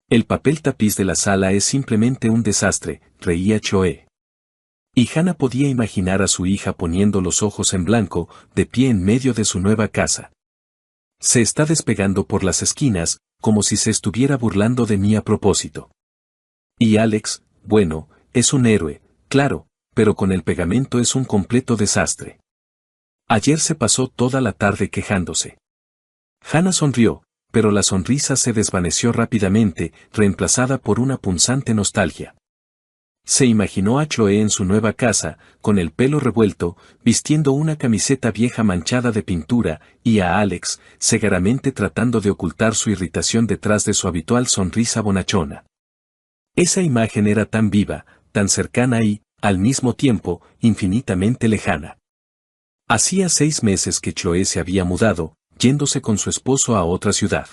El papel tapiz de la sala es simplemente un desastre, reía Chloe. Y Hannah podía imaginar a su hija poniendo los ojos en blanco, de pie en medio de su nueva casa. Se está despegando por las esquinas, como si se estuviera burlando de mí a propósito. Y Alex, bueno, es un héroe, claro, pero con el pegamento es un completo desastre. Ayer se pasó toda la tarde quejándose. Hannah sonrió, pero la sonrisa se desvaneció rápidamente, reemplazada por una punzante nostalgia. Se imaginó a Chloe en su nueva casa, con el pelo revuelto, vistiendo una camiseta vieja manchada de pintura, y a Alex, cegaramente tratando de ocultar su irritación detrás de su habitual sonrisa bonachona. Esa imagen era tan viva, tan cercana y, al mismo tiempo, infinitamente lejana. Hacía 6 meses que Chloe se había mudado, yéndose con su esposo a otra ciudad.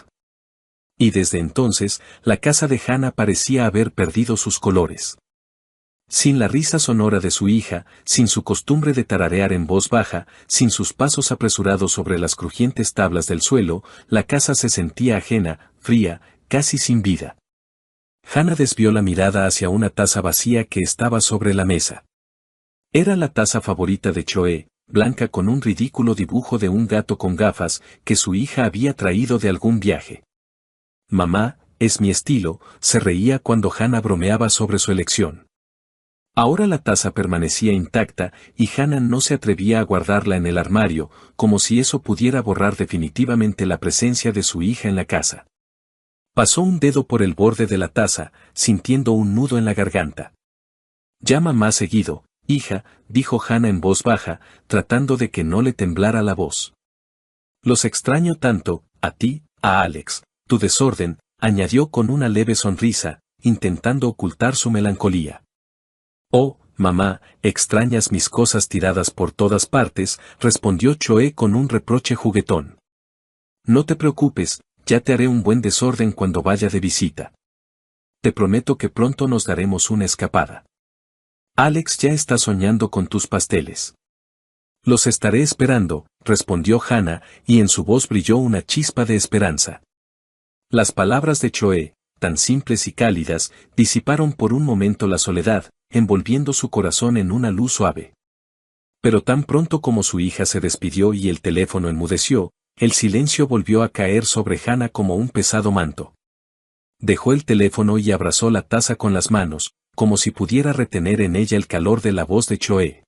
Y desde entonces, la casa de Hannah parecía haber perdido sus colores. Sin la risa sonora de su hija, sin su costumbre de tararear en voz baja, sin sus pasos apresurados sobre las crujientes tablas del suelo, la casa se sentía ajena, fría, casi sin vida. Hannah desvió la mirada hacia una taza vacía que estaba sobre la mesa. Era la taza favorita de Chloe, blanca con un ridículo dibujo de un gato con gafas, que su hija había traído de algún viaje. Mamá, es mi estilo, se reía cuando Hannah bromeaba sobre su elección. Ahora la taza permanecía intacta, y Hannah no se atrevía a guardarla en el armario, como si eso pudiera borrar definitivamente la presencia de su hija en la casa. Pasó un dedo por el borde de la taza, sintiendo un nudo en la garganta. Llama más seguido, hija, dijo Hannah en voz baja, tratando de que no le temblara la voz. Los extraño tanto, a ti, a Alex, Tu desorden, añadió con una leve sonrisa, intentando ocultar su melancolía. Oh, mamá, extrañas mis cosas tiradas por todas partes, respondió Choe con un reproche juguetón. No te preocupes, ya te haré un buen desorden cuando vaya de visita. Te prometo que pronto nos daremos una escapada. Alex ya está soñando con tus pasteles. Los estaré esperando, respondió Hannah, y en su voz brilló una chispa de esperanza. Las palabras de Choe, tan simples y cálidas, disiparon por un momento la soledad, envolviendo su corazón en una luz suave. Pero tan pronto como su hija se despidió y el teléfono enmudeció, el silencio volvió a caer sobre Hannah como un pesado manto. Dejó el teléfono y abrazó la taza con las manos, como si pudiera retener en ella el calor de la voz de Choe.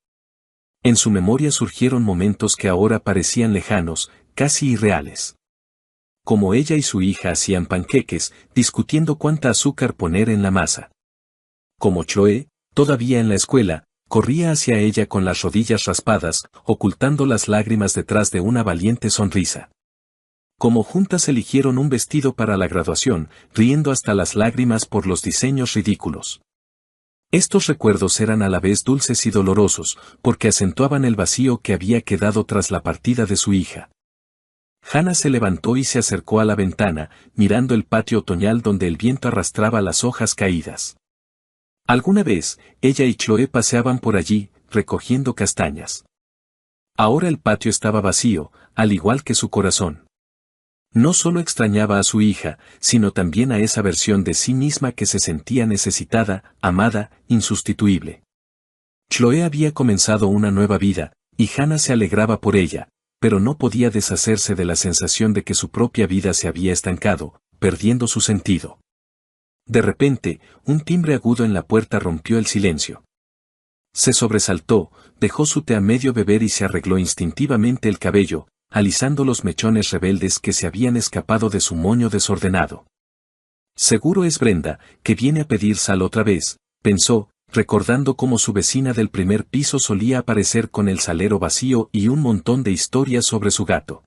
En su memoria surgieron momentos que ahora parecían lejanos, casi irreales. Como ella y su hija hacían panqueques, discutiendo cuánta azúcar poner en la masa. Como Choe, todavía en la escuela, corría hacia ella con las rodillas raspadas, ocultando las lágrimas detrás de una valiente sonrisa. Como juntas eligieron un vestido para la graduación, riendo hasta las lágrimas por los diseños ridículos. Estos recuerdos eran a la vez dulces y dolorosos, porque acentuaban el vacío que había quedado tras la partida de su hija. Hannah se levantó y se acercó a la ventana, mirando el patio otoñal donde el viento arrastraba las hojas caídas. Alguna vez, ella y Chloe paseaban por allí, recogiendo castañas. Ahora el patio estaba vacío, al igual que su corazón. No solo extrañaba a su hija, sino también a esa versión de sí misma que se sentía necesitada, amada, insustituible. Chloe había comenzado una nueva vida, y Hannah se alegraba por ella, pero no podía deshacerse de la sensación de que su propia vida se había estancado, perdiendo su sentido. De repente, un timbre agudo en la puerta rompió el silencio. Se sobresaltó, dejó su té a medio beber y se arregló instintivamente el cabello, alisando los mechones rebeldes que se habían escapado de su moño desordenado. Seguro es Brenda, que viene a pedir sal otra vez, pensó, recordando cómo su vecina del primer piso solía aparecer con el salero vacío y un montón de historias sobre su gato.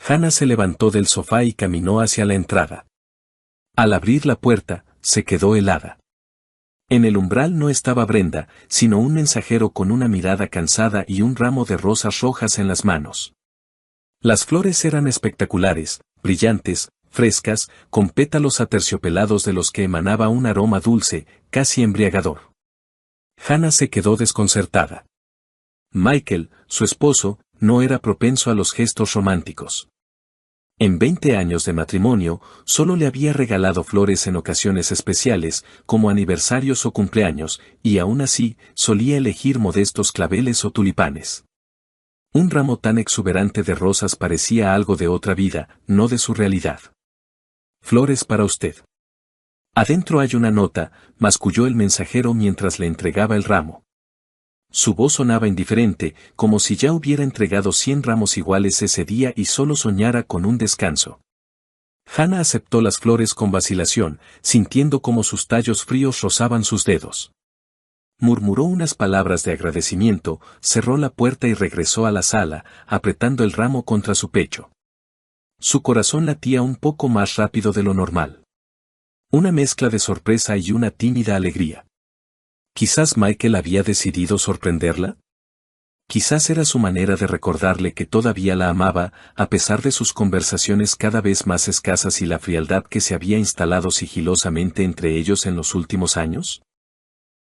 Hannah se levantó del sofá y caminó hacia la entrada. Al abrir la puerta, se quedó helada. En el umbral no estaba Brenda, sino un mensajero con una mirada cansada y un ramo de rosas rojas en las manos. Las flores eran espectaculares, brillantes, frescas, con pétalos aterciopelados de los que emanaba un aroma dulce, casi embriagador. Hannah se quedó desconcertada. Michael, su esposo, no era propenso a los gestos románticos. En 20 años de matrimonio, solo le había regalado flores en ocasiones especiales, como aniversarios o cumpleaños, y aún así, solía elegir modestos claveles o tulipanes. Un ramo tan exuberante de rosas parecía algo de otra vida, no de su realidad. Flores para usted. Adentro hay una nota, masculló el mensajero mientras le entregaba el ramo. Su voz sonaba indiferente, como si ya hubiera entregado 100 ramos iguales ese día y solo soñara con un descanso. Hannah aceptó las flores con vacilación, sintiendo como sus tallos fríos rozaban sus dedos. Murmuró unas palabras de agradecimiento, cerró la puerta y regresó a la sala, apretando el ramo contra su pecho. Su corazón latía un poco más rápido de lo normal. Una mezcla de sorpresa y una tímida alegría. Quizás Michael había decidido sorprenderla. Quizás era su manera de recordarle que todavía la amaba, a pesar de sus conversaciones cada vez más escasas y la frialdad que se había instalado sigilosamente entre ellos en los últimos años.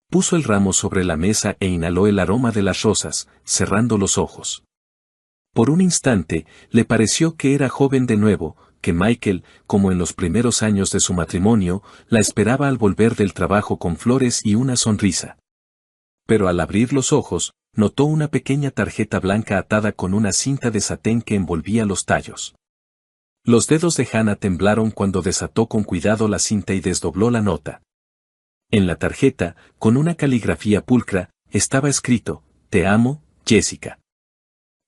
Puso el ramo sobre la mesa e inhaló el aroma de las rosas, cerrando los ojos. Por un instante, le pareció que era joven de nuevo, que Michael, como en los primeros años de su matrimonio, la esperaba al volver del trabajo con flores y una sonrisa. Pero al abrir los ojos, notó una pequeña tarjeta blanca atada con una cinta de satén que envolvía los tallos. Los dedos de Hannah temblaron cuando desató con cuidado la cinta y desdobló la nota. En la tarjeta, con una caligrafía pulcra, estaba escrito, «Te amo, Jessica».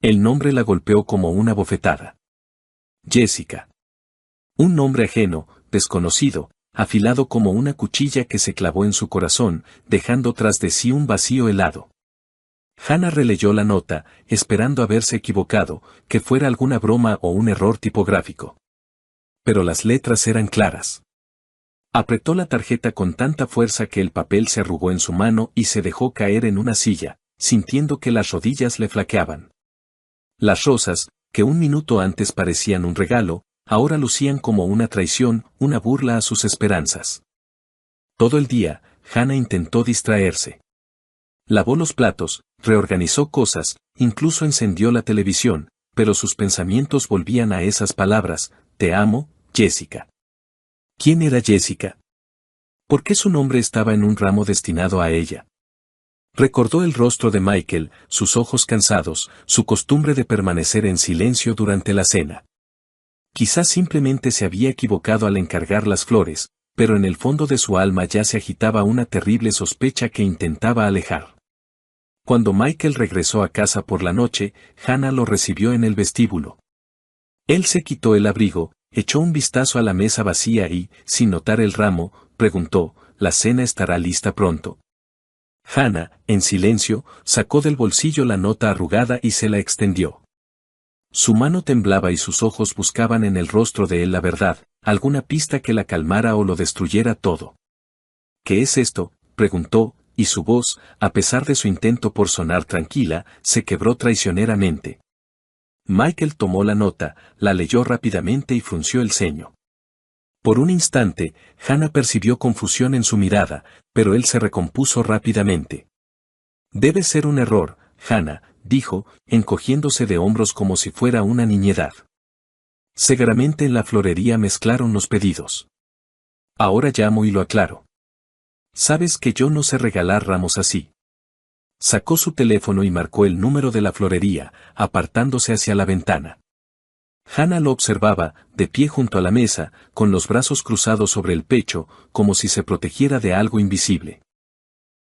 El nombre la golpeó como una bofetada. Jessica. Un nombre ajeno, desconocido, afilado como una cuchilla que se clavó en su corazón, dejando tras de sí un vacío helado. Hannah releyó la nota, esperando haberse equivocado, que fuera alguna broma o un error tipográfico. pero las letras eran claras. Apretó la tarjeta con tanta fuerza que el papel se arrugó en su mano y se dejó caer en una silla, sintiendo que las rodillas le flaqueaban. Las rosas, que un minuto antes parecían un regalo, ahora lucían como una traición, una burla a sus esperanzas. Todo el día, Hannah intentó distraerse. Lavó los platos, reorganizó cosas, incluso encendió la televisión, pero sus pensamientos volvían a esas palabras: te amo, Jessica. ¿Quién era Jessica? ¿Por qué su nombre estaba en un ramo destinado a ella? Recordó el rostro de Michael, sus ojos cansados, su costumbre de permanecer en silencio durante la cena. Quizás simplemente se había equivocado al encargar las flores, pero en el fondo de su alma ya se agitaba una terrible sospecha que intentaba alejar. Cuando Michael regresó a casa por la noche, Hannah lo recibió en el vestíbulo. Él se quitó el abrigo, echó un vistazo a la mesa vacía y, sin notar el ramo, preguntó: ¿la cena estará lista pronto? Hannah, en silencio, sacó del bolsillo la nota arrugada y se la extendió. Su mano temblaba y sus ojos buscaban en el rostro de él la verdad, alguna pista que la calmara o lo destruyera todo. ¿Qué es esto?, preguntó, y su voz, a pesar de su intento por sonar tranquila, se quebró traicioneramente. Michael tomó la nota, la leyó rápidamente y frunció el ceño. Por un instante, Hannah percibió confusión en su mirada, pero él se recompuso rápidamente. Debe ser un error, Hannah, dijo, encogiéndose de hombros como si fuera una niñedad. Seguramente en la florería mezclaron los pedidos. Ahora llamo y lo aclaro. Sabes que yo no sé regalar ramos así. Sacó su teléfono y marcó el número de la florería, apartándose hacia la ventana. Hannah lo observaba, de pie junto a la mesa, con los brazos cruzados sobre el pecho, como si se protegiera de algo invisible.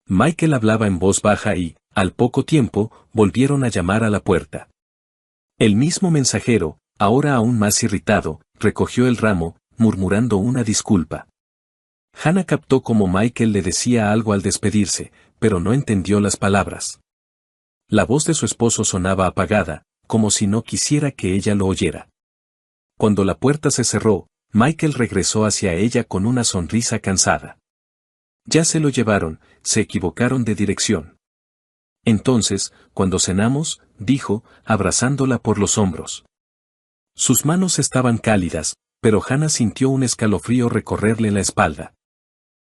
Michael hablaba en voz baja y, al poco tiempo, volvieron a llamar a la puerta. El mismo mensajero, ahora aún más irritado, recogió el ramo, murmurando una disculpa. Hannah captó cómo Michael le decía algo al despedirse, pero no entendió las palabras. La voz de su esposo sonaba apagada, como si no quisiera que ella lo oyera. Cuando la puerta se cerró, Michael regresó hacia ella con una sonrisa cansada. Ya se lo llevaron, se equivocaron de dirección. Entonces, cuando cenamos, dijo, abrazándola por los hombros. Sus manos estaban cálidas, pero Hannah sintió un escalofrío recorrerle la espalda.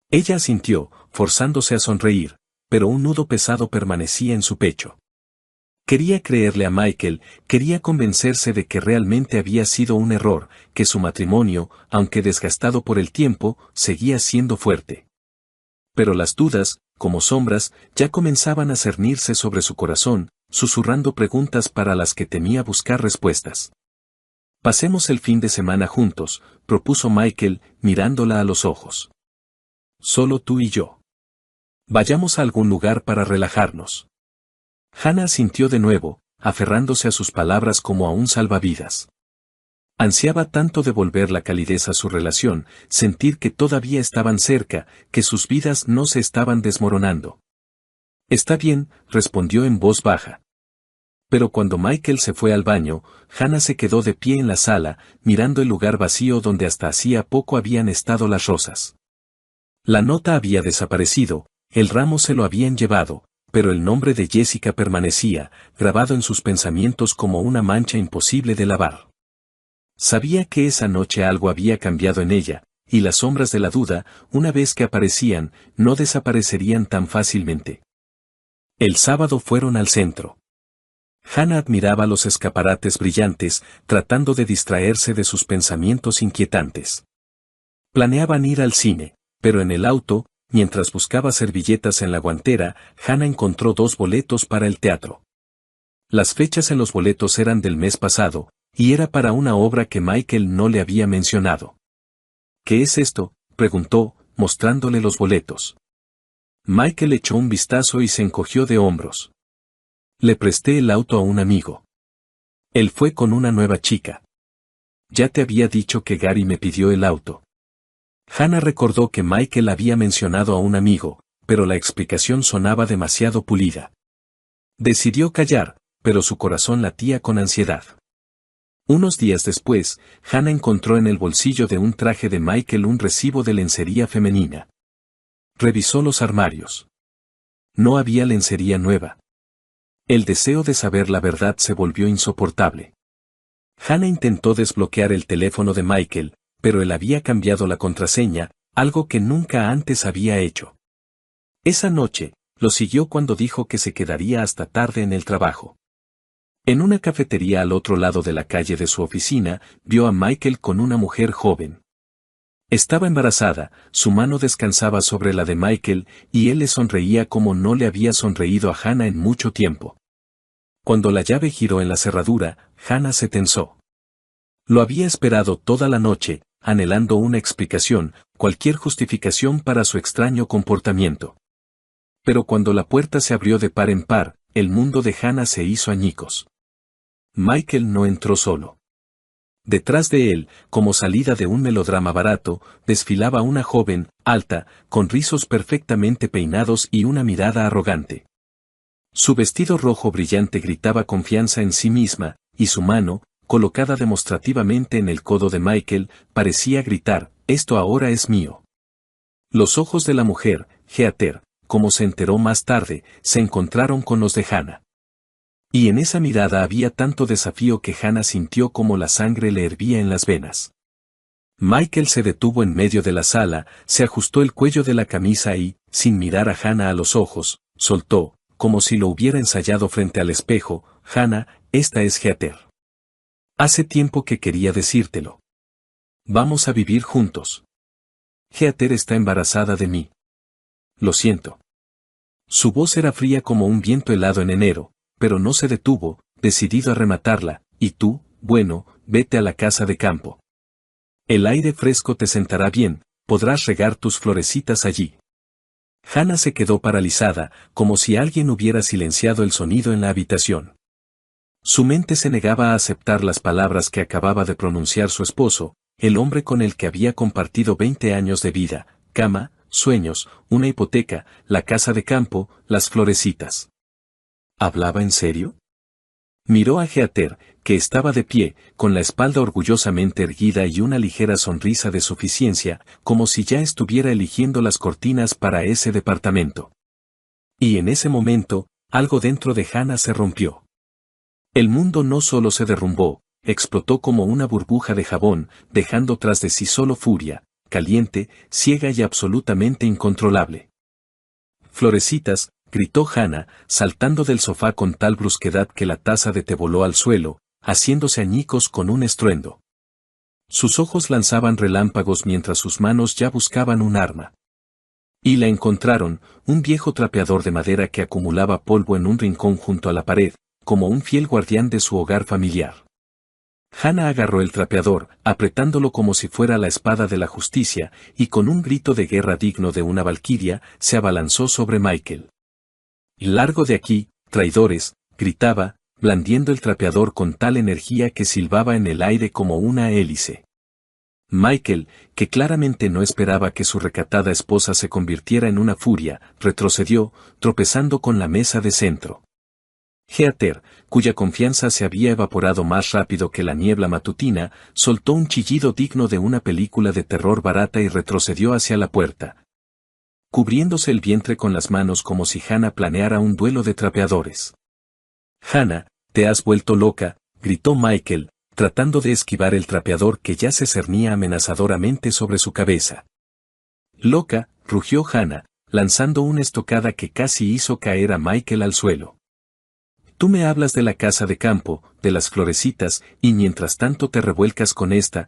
Ella asintió, forzándose a sonreír, pero un nudo pesado permanecía en su pecho. Quería creerle a Michael, quería convencerse de que realmente había sido un error, que su matrimonio, aunque desgastado por el tiempo, seguía siendo fuerte. Pero las dudas, como sombras, ya comenzaban a cernirse sobre su corazón, susurrando preguntas para las que temía buscar respuestas. Pasemos el fin de semana juntos, propuso Michael, mirándola a los ojos. Solo tú y yo. Vayamos a algún lugar para relajarnos. Hannah asintió de nuevo, aferrándose a sus palabras como a un salvavidas. Ansiaba tanto devolver la calidez a su relación, sentir que todavía estaban cerca, que sus vidas no se estaban desmoronando. Está bien, respondió en voz baja. Pero cuando Michael se fue al baño, Hannah se quedó de pie en la sala, mirando el lugar vacío donde hasta hacía poco habían estado las rosas. La nota había desaparecido, el ramo se lo habían llevado, pero el nombre de Jessica permanecía, grabado en sus pensamientos como una mancha imposible de lavar. Sabía que esa noche algo había cambiado en ella, y las sombras de la duda, una vez que aparecían, no desaparecerían tan fácilmente. El sábado fueron al centro. Hannah admiraba los escaparates brillantes, tratando de distraerse de sus pensamientos inquietantes. Planeaban ir al cine, pero en el auto, mientras buscaba servilletas en la guantera, Hannah encontró 2 boletos para el teatro. Las fechas en los boletos eran del mes pasado, y era para una obra que Michael no le había mencionado. ¿Qué es esto?, preguntó, mostrándole los boletos. Michael echó un vistazo y se encogió de hombros. Le presté el auto a un amigo. Él fue con una nueva chica. Ya te había dicho que Gary me pidió el auto. Hannah recordó que Michael había mencionado a un amigo, pero la explicación sonaba demasiado pulida. Decidió callar, pero su corazón latía con ansiedad. Unos días después, Hannah encontró en el bolsillo de un traje de Michael un recibo de lencería femenina. Revisó los armarios. No había lencería nueva. El deseo de saber la verdad se volvió insoportable. Hannah intentó desbloquear el teléfono de Michael, pero él había cambiado la contraseña, algo que nunca antes había hecho. Esa noche, lo siguió cuando dijo que se quedaría hasta tarde en el trabajo. En una cafetería al otro lado de la calle de su oficina, vio a Michael con una mujer joven. Estaba embarazada, su mano descansaba sobre la de Michael, y él le sonreía como no le había sonreído a Hannah en mucho tiempo. Cuando la llave giró en la cerradura, Hannah se tensó. Lo había esperado toda la noche, anhelando una explicación, cualquier justificación para su extraño comportamiento. Pero cuando la puerta se abrió de par en par, el mundo de Hannah se hizo añicos. Michael no entró solo. Detrás de él, como salida de un melodrama barato, desfilaba una joven, alta, con rizos perfectamente peinados y una mirada arrogante. Su vestido rojo brillante gritaba confianza en sí misma, y su mano, colocada demostrativamente en el codo de Michael, parecía gritar, «Esto ahora es mío». Los ojos de la mujer, Heather, como se enteró más tarde, se encontraron con los de Hannah. Y en esa mirada había tanto desafío que Hannah sintió como la sangre le hervía en las venas. Michael se detuvo en medio de la sala, se ajustó el cuello de la camisa y, sin mirar a Hannah a los ojos, soltó, como si lo hubiera ensayado frente al espejo, «Hannah, esta es Heather. Hace tiempo que quería decírtelo. Vamos a vivir juntos. Heather está embarazada de mí. Lo siento». Su voz era fría como un viento helado en enero, pero no se detuvo, decidido a rematarla, «Y tú, bueno, vete a la casa de campo. El aire fresco te sentará bien, podrás regar tus florecitas allí». Hannah se quedó paralizada, como si alguien hubiera silenciado el sonido en la habitación. Su mente se negaba a aceptar las palabras que acababa de pronunciar su esposo, el hombre con el que había compartido 20 años de vida, cama, sueños, una hipoteca, la casa de campo, las florecitas. ¿Hablaba en serio? Miró a Heather, que estaba de pie, con la espalda orgullosamente erguida y una ligera sonrisa de suficiencia, como si ya estuviera eligiendo las cortinas para ese departamento. Y en ese momento, algo dentro de Hannah se rompió. El mundo no solo se derrumbó, explotó como una burbuja de jabón, dejando tras de sí solo furia, caliente, ciega y absolutamente incontrolable. «Florecitas», gritó Hannah, saltando del sofá con tal brusquedad que la taza de té voló al suelo, haciéndose añicos con un estruendo. Sus ojos lanzaban relámpagos mientras sus manos ya buscaban un arma. Y la encontraron, un viejo trapeador de madera que acumulaba polvo en un rincón junto a la pared, como un fiel guardián de su hogar familiar. Hannah agarró el trapeador, apretándolo como si fuera la espada de la justicia, y con un grito de guerra digno de una valquiria, se abalanzó sobre Michael. «Largo de aquí, traidores», gritaba, blandiendo el trapeador con tal energía que silbaba en el aire como una hélice. Michael, que claramente no esperaba que su recatada esposa se convirtiera en una furia, retrocedió, tropezando con la mesa de centro. Heather, cuya confianza se había evaporado más rápido que la niebla matutina, soltó un chillido digno de una película de terror barata y retrocedió hacia la puerta, cubriéndose el vientre con las manos como si Hannah planeara un duelo de trapeadores. «Hannah, te has vuelto loca», gritó Michael, tratando de esquivar el trapeador que ya se cernía amenazadoramente sobre su cabeza. «Loca», rugió Hannah, lanzando una estocada que casi hizo caer a Michael al suelo. «Tú me hablas de la casa de campo, de las florecitas, y mientras tanto te revuelcas con esta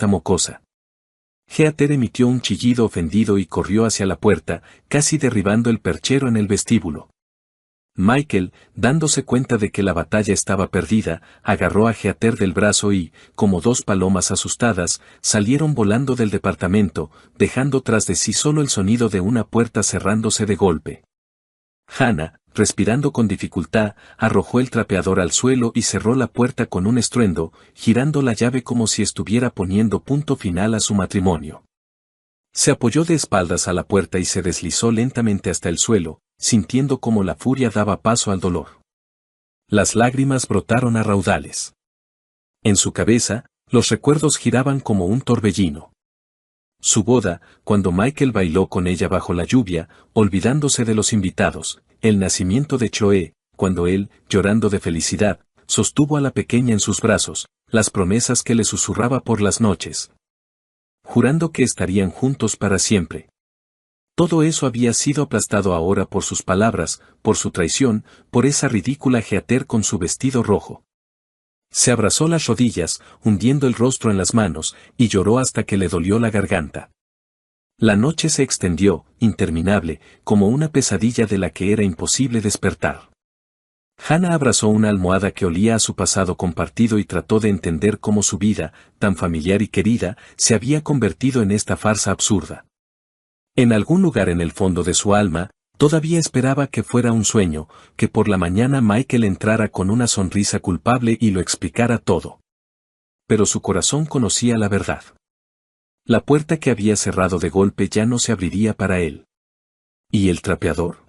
mocosa». Heather emitió un chillido ofendido y corrió hacia la puerta, casi derribando el perchero en el vestíbulo. Michael, dándose cuenta de que la batalla estaba perdida, agarró a Heather del brazo y, como dos palomas asustadas, salieron volando del departamento, dejando tras de sí solo el sonido de una puerta cerrándose de golpe. Hannah, respirando con dificultad, arrojó el trapeador al suelo y cerró la puerta con un estruendo, girando la llave como si estuviera poniendo punto final a su matrimonio. Se apoyó de espaldas a la puerta y se deslizó lentamente hasta el suelo, sintiendo como la furia daba paso al dolor. Las lágrimas brotaron a raudales. En su cabeza, los recuerdos giraban como un torbellino. Su boda, cuando Michael bailó con ella bajo la lluvia, olvidándose de los invitados, el nacimiento de Chloe, cuando él, llorando de felicidad, sostuvo a la pequeña en sus brazos, las promesas que le susurraba por las noches, jurando que estarían juntos para siempre. Todo eso había sido aplastado ahora por sus palabras, por su traición, por esa ridícula Heather con su vestido rojo. Se abrazó las rodillas, hundiendo el rostro en las manos, y lloró hasta que le dolió la garganta. La noche se extendió, interminable, como una pesadilla de la que era imposible despertar. Hannah abrazó una almohada que olía a su pasado compartido y trató de entender cómo su vida, tan familiar y querida, se había convertido en esta farsa absurda. En algún lugar en el fondo de su alma, todavía esperaba que fuera un sueño, que por la mañana Michael entrara con una sonrisa culpable y lo explicara todo. Pero su corazón conocía la verdad. La puerta que había cerrado de golpe ya no se abriría para él. ¿Y el trapeador?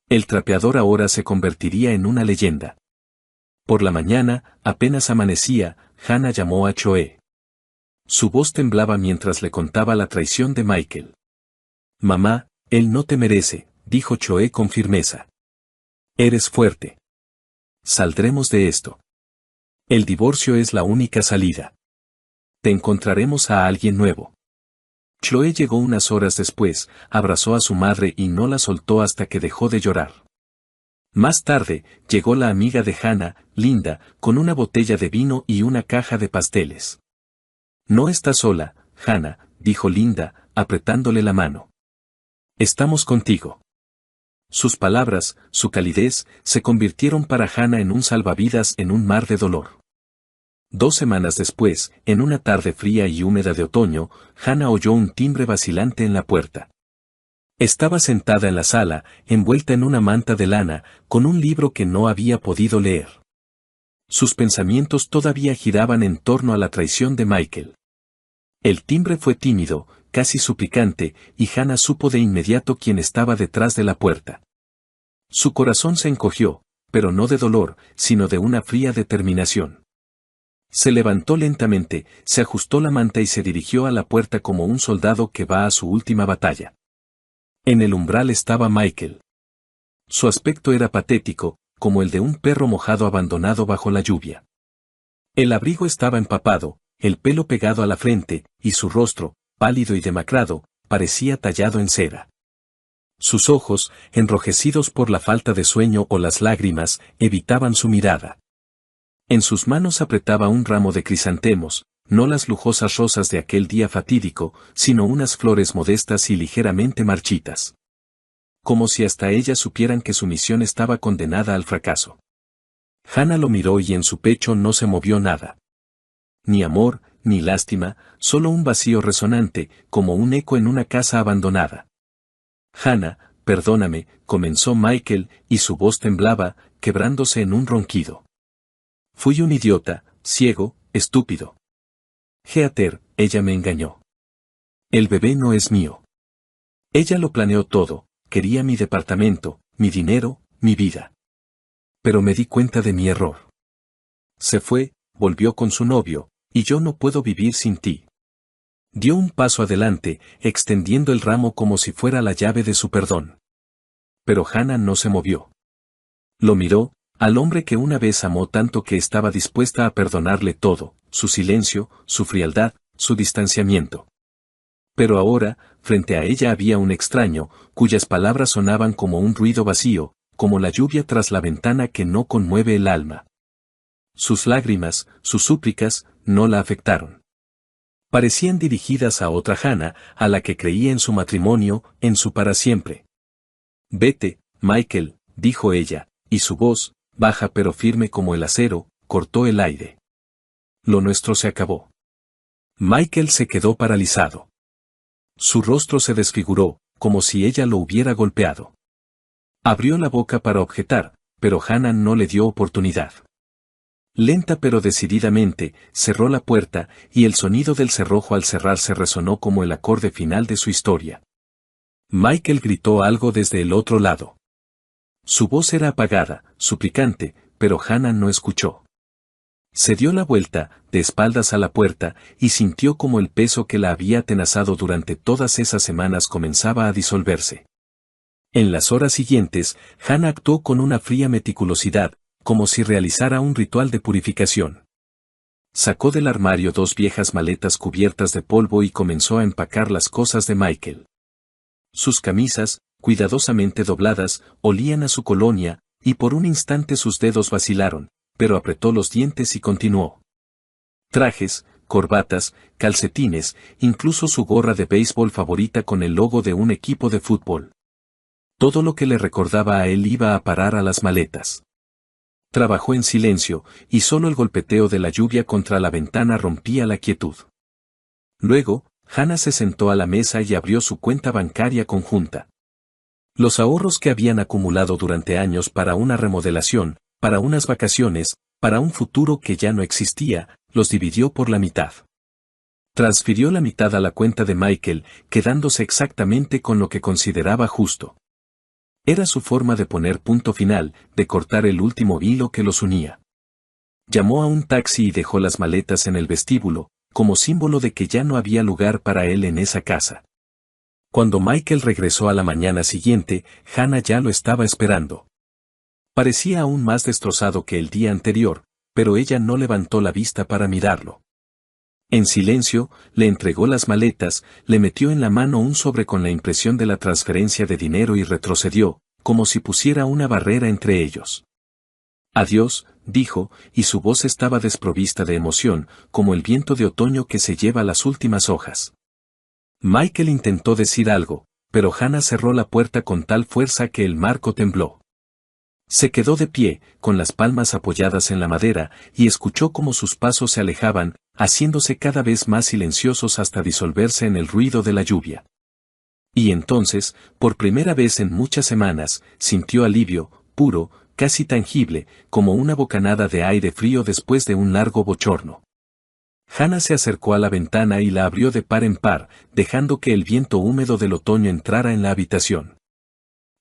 El trapeador ahora se convertiría en una leyenda. Por la mañana, apenas amanecía, Hannah llamó a Chloe. Su voz temblaba mientras le contaba la traición de Michael. «Mamá, él no te merece», dijo Chloe con firmeza. «Eres fuerte. Saldremos de esto. El divorcio es la única salida. Te encontraremos a alguien nuevo». Chloe llegó unas horas después, abrazó a su madre y no la soltó hasta que dejó de llorar. Más tarde, llegó la amiga de Hannah, Linda, con una botella de vino y una caja de pasteles. «No estás sola, Hannah», dijo Linda, apretándole la mano. «Estamos contigo». Sus palabras, su calidez, se convirtieron para Hannah en un salvavidas en un mar de dolor. 2 semanas después, en una tarde fría y húmeda de otoño, Hannah oyó un timbre vacilante en la puerta. Estaba sentada en la sala, envuelta en una manta de lana, con un libro que no había podido leer. Sus pensamientos todavía giraban en torno a la traición de Michael. El timbre fue tímido, casi suplicante, y Hannah supo de inmediato quién estaba detrás de la puerta. Su corazón se encogió, pero no de dolor, sino de una fría determinación. Se levantó lentamente, se ajustó la manta y se dirigió a la puerta como un soldado que va a su última batalla. En el umbral estaba Michael. Su aspecto era patético, como el de un perro mojado abandonado bajo la lluvia. El abrigo estaba empapado, el pelo pegado a la frente, y su rostro, pálido y demacrado, parecía tallado en cera. Sus ojos, enrojecidos por la falta de sueño o las lágrimas, evitaban su mirada. En sus manos apretaba un ramo de crisantemos, no las lujosas rosas de aquel día fatídico, sino unas flores modestas y ligeramente marchitas. Como si hasta ellas supieran que su misión estaba condenada al fracaso. Hannah lo miró y en su pecho no se movió nada. Ni amor, ni lástima, solo un vacío resonante, como un eco en una casa abandonada. «Hannah, perdóname», comenzó Michael, y su voz temblaba, quebrándose en un ronquido. «Fui un idiota, ciego, estúpido. Heather, ella me engañó. El bebé no es mío. Ella lo planeó todo, quería mi departamento, mi dinero, mi vida. Pero me di cuenta de mi error. Se fue, volvió con su novio, y yo no puedo vivir sin ti». Dio un paso adelante, extendiendo el ramo como si fuera la llave de su perdón. Pero Hannah no se movió. Lo miró, al hombre que una vez amó tanto que estaba dispuesta a perdonarle todo, su silencio, su frialdad, su distanciamiento. Pero ahora, frente a ella había un extraño, cuyas palabras sonaban como un ruido vacío, como la lluvia tras la ventana que no conmueve el alma. Sus lágrimas, sus súplicas, no la afectaron. Parecían dirigidas a otra Hannah, a la que creía en su matrimonio, en su para siempre. «Vete, Michael», dijo ella, y su voz, baja pero firme como el acero, cortó el aire. Lo nuestro se acabó. Michael se quedó paralizado. Su rostro se desfiguró, como si ella lo hubiera golpeado. Abrió la boca para objetar, pero Hannah no le dio oportunidad. Lenta pero decididamente, cerró la puerta, y el sonido del cerrojo al cerrarse resonó como el acorde final de su historia. Michael gritó algo desde el otro lado. Su voz era apagada, suplicante, pero Hannah no escuchó. Se dio la vuelta, de espaldas a la puerta, y sintió como el peso que la había atenazado durante todas esas semanas comenzaba a disolverse. En las horas siguientes, Hannah actuó con una fría meticulosidad, como si realizara un ritual de purificación. Sacó del armario 2 viejas maletas cubiertas de polvo y comenzó a empacar las cosas de Michael. Sus camisas, cuidadosamente dobladas, olían a su colonia, y por un instante sus dedos vacilaron, pero apretó los dientes y continuó. Trajes, corbatas, calcetines, incluso su gorra de béisbol favorita con el logo de un equipo de fútbol. Todo lo que le recordaba a él iba a parar a las maletas. Trabajó en silencio, y solo el golpeteo de la lluvia contra la ventana rompía la quietud. Luego, Hannah se sentó a la mesa y abrió su cuenta bancaria conjunta. Los ahorros que habían acumulado durante años para una remodelación, para unas vacaciones, para un futuro que ya no existía, los dividió por la mitad. Transfirió la mitad a la cuenta de Michael, quedándose exactamente con lo que consideraba justo. Era su forma de poner punto final, de cortar el último hilo que los unía. Llamó a un taxi y dejó las maletas en el vestíbulo, como símbolo de que ya no había lugar para él en esa casa. Cuando Michael regresó a la mañana siguiente, Hannah ya lo estaba esperando. Parecía aún más destrozado que el día anterior, pero ella no levantó la vista para mirarlo. En silencio, le entregó las maletas, le metió en la mano un sobre con la impresión de la transferencia de dinero y retrocedió, como si pusiera una barrera entre ellos. Adiós, dijo, y su voz estaba desprovista de emoción, como el viento de otoño que se lleva las últimas hojas. Michael intentó decir algo, pero Hannah cerró la puerta con tal fuerza que el marco tembló. Se quedó de pie, con las palmas apoyadas en la madera, y escuchó cómo sus pasos se alejaban, haciéndose cada vez más silenciosos hasta disolverse en el ruido de la lluvia. Y entonces, por primera vez en muchas semanas, sintió alivio, puro, casi tangible, como una bocanada de aire frío después de un largo bochorno. Hannah se acercó a la ventana y la abrió de par en par, dejando que el viento húmedo del otoño entrara en la habitación.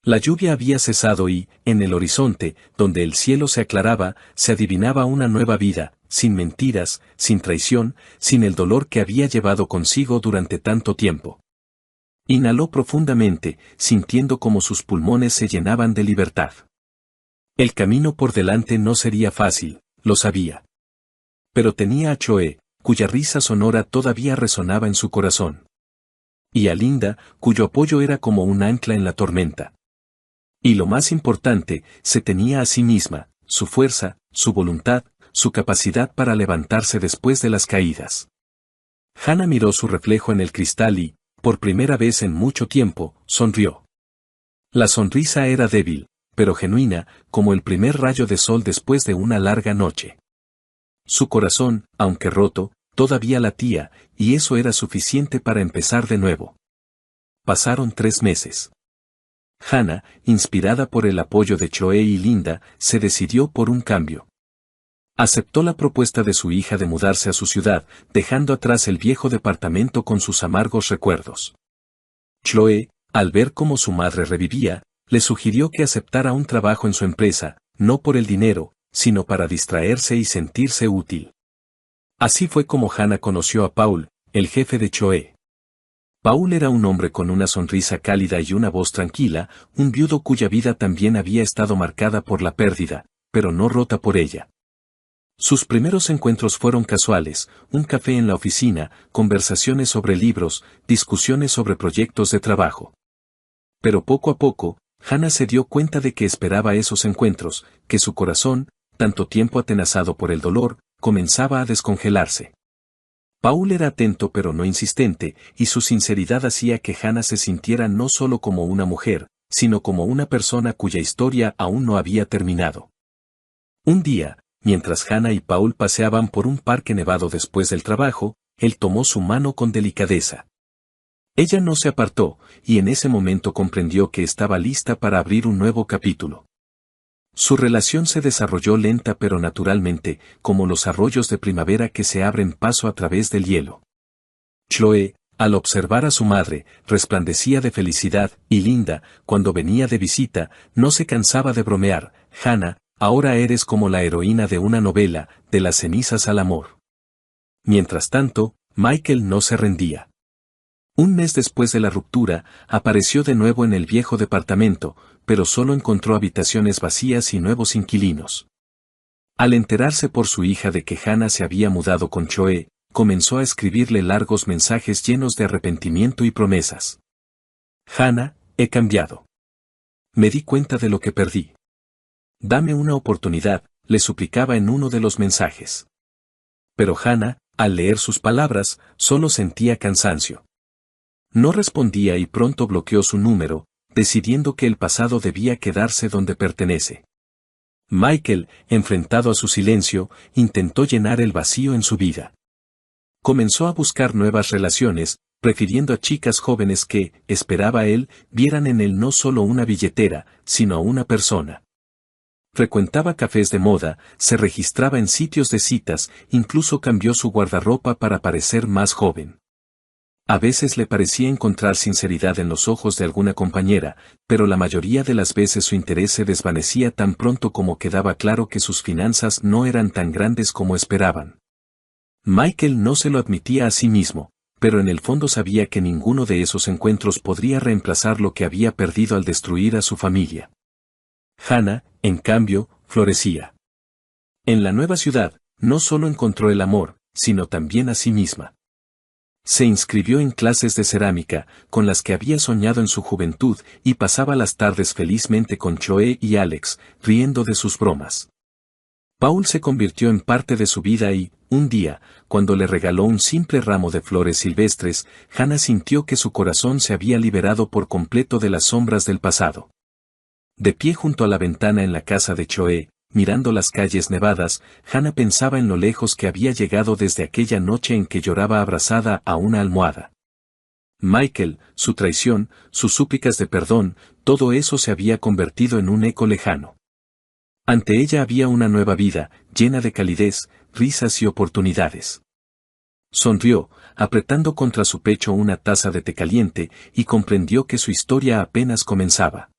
La lluvia había cesado y, en el horizonte, donde el cielo se aclaraba, se adivinaba una nueva vida, sin mentiras, sin traición, sin el dolor que había llevado consigo durante tanto tiempo. Inhaló profundamente, sintiendo como sus pulmones se llenaban de libertad. El camino por delante no sería fácil, lo sabía. Pero tenía a Choe, cuya risa sonora todavía resonaba en su corazón. Y a Linda, cuyo apoyo era como un ancla en la tormenta. Y lo más importante, se tenía a sí misma, su fuerza, su voluntad, su capacidad para levantarse después de las caídas. Hannah miró su reflejo en el cristal y, por primera vez en mucho tiempo, sonrió. La sonrisa era débil, pero genuina, como el primer rayo de sol después de una larga noche. Su corazón, aunque roto, todavía latía, y eso era suficiente para empezar de nuevo. Pasaron 3 meses. Hannah, inspirada por el apoyo de Choe y Linda, se decidió por un cambio. Aceptó la propuesta de su hija de mudarse a su ciudad, dejando atrás el viejo departamento con sus amargos recuerdos. Choe, al ver cómo su madre revivía, le sugirió que aceptara un trabajo en su empresa, no por el dinero, sino para distraerse y sentirse útil. Así fue como Hannah conoció a Paul, el jefe de Choe. Paul era un hombre con una sonrisa cálida y una voz tranquila, un viudo cuya vida también había estado marcada por la pérdida, pero no rota por ella. Sus primeros encuentros fueron casuales, un café en la oficina, conversaciones sobre libros, discusiones sobre proyectos de trabajo. Pero poco a poco, Hannah se dio cuenta de que esperaba esos encuentros, que su corazón, tanto tiempo atenazado por el dolor, comenzaba a descongelarse. Paul era atento pero no insistente, y su sinceridad hacía que Hannah se sintiera no solo como una mujer, sino como una persona cuya historia aún no había terminado. Un día, mientras Hannah y Paul paseaban por un parque nevado después del trabajo, él tomó su mano con delicadeza. Ella no se apartó, y en ese momento comprendió que estaba lista para abrir un nuevo capítulo. Su relación se desarrolló lenta pero naturalmente, como los arroyos de primavera que se abren paso a través del hielo. Chloe, al observar a su madre, resplandecía de felicidad, y Linda, cuando venía de visita, no se cansaba de bromear. Hannah, Ahora eres como la heroína de una novela, de las cenizas al amor. Mientras tanto, Michael no se rendía. Un mes después de la ruptura, apareció de nuevo en el viejo departamento, pero solo encontró habitaciones vacías y nuevos inquilinos. Al enterarse por su hija de que Hannah se había mudado con Choe, comenzó a escribirle largos mensajes llenos de arrepentimiento y promesas. Hannah, he cambiado. Me di cuenta de lo que perdí. Dame una oportunidad, le suplicaba en uno de los mensajes. Pero Hannah, al leer sus palabras, solo sentía cansancio. No respondía y pronto bloqueó su número, decidiendo que el pasado debía quedarse donde pertenece. Michael, enfrentado a su silencio, intentó llenar el vacío en su vida. Comenzó a buscar nuevas relaciones, prefiriendo a chicas jóvenes que, esperaba él, vieran en él no solo una billetera, sino a una persona. Frecuentaba cafés de moda, se registraba en sitios de citas, incluso cambió su guardarropa para parecer más joven. A veces le parecía encontrar sinceridad en los ojos de alguna compañera, pero la mayoría de las veces su interés se desvanecía tan pronto como quedaba claro que sus finanzas no eran tan grandes como esperaban. Michael no se lo admitía a sí mismo, pero en el fondo sabía que ninguno de esos encuentros podría reemplazar lo que había perdido al destruir a su familia. Hannah, en cambio, florecía. En la nueva ciudad, no solo encontró el amor, sino también a sí misma. Se inscribió en clases de cerámica, con las que había soñado en su juventud, y pasaba las tardes felizmente con Choe y Alex, riendo de sus bromas. Paul se convirtió en parte de su vida y, un día, cuando le regaló un simple ramo de flores silvestres, Hannah sintió que su corazón se había liberado por completo de las sombras del pasado. De pie junto a la ventana en la casa de Choe, mirando las calles nevadas, Hannah pensaba en lo lejos que había llegado desde aquella noche en que lloraba abrazada a una almohada. Michael, su traición, sus súplicas de perdón, todo eso se había convertido en un eco lejano. Ante ella había una nueva vida, llena de calidez, risas y oportunidades. Sonrió, apretando contra su pecho una taza de té caliente, y comprendió que su historia apenas comenzaba.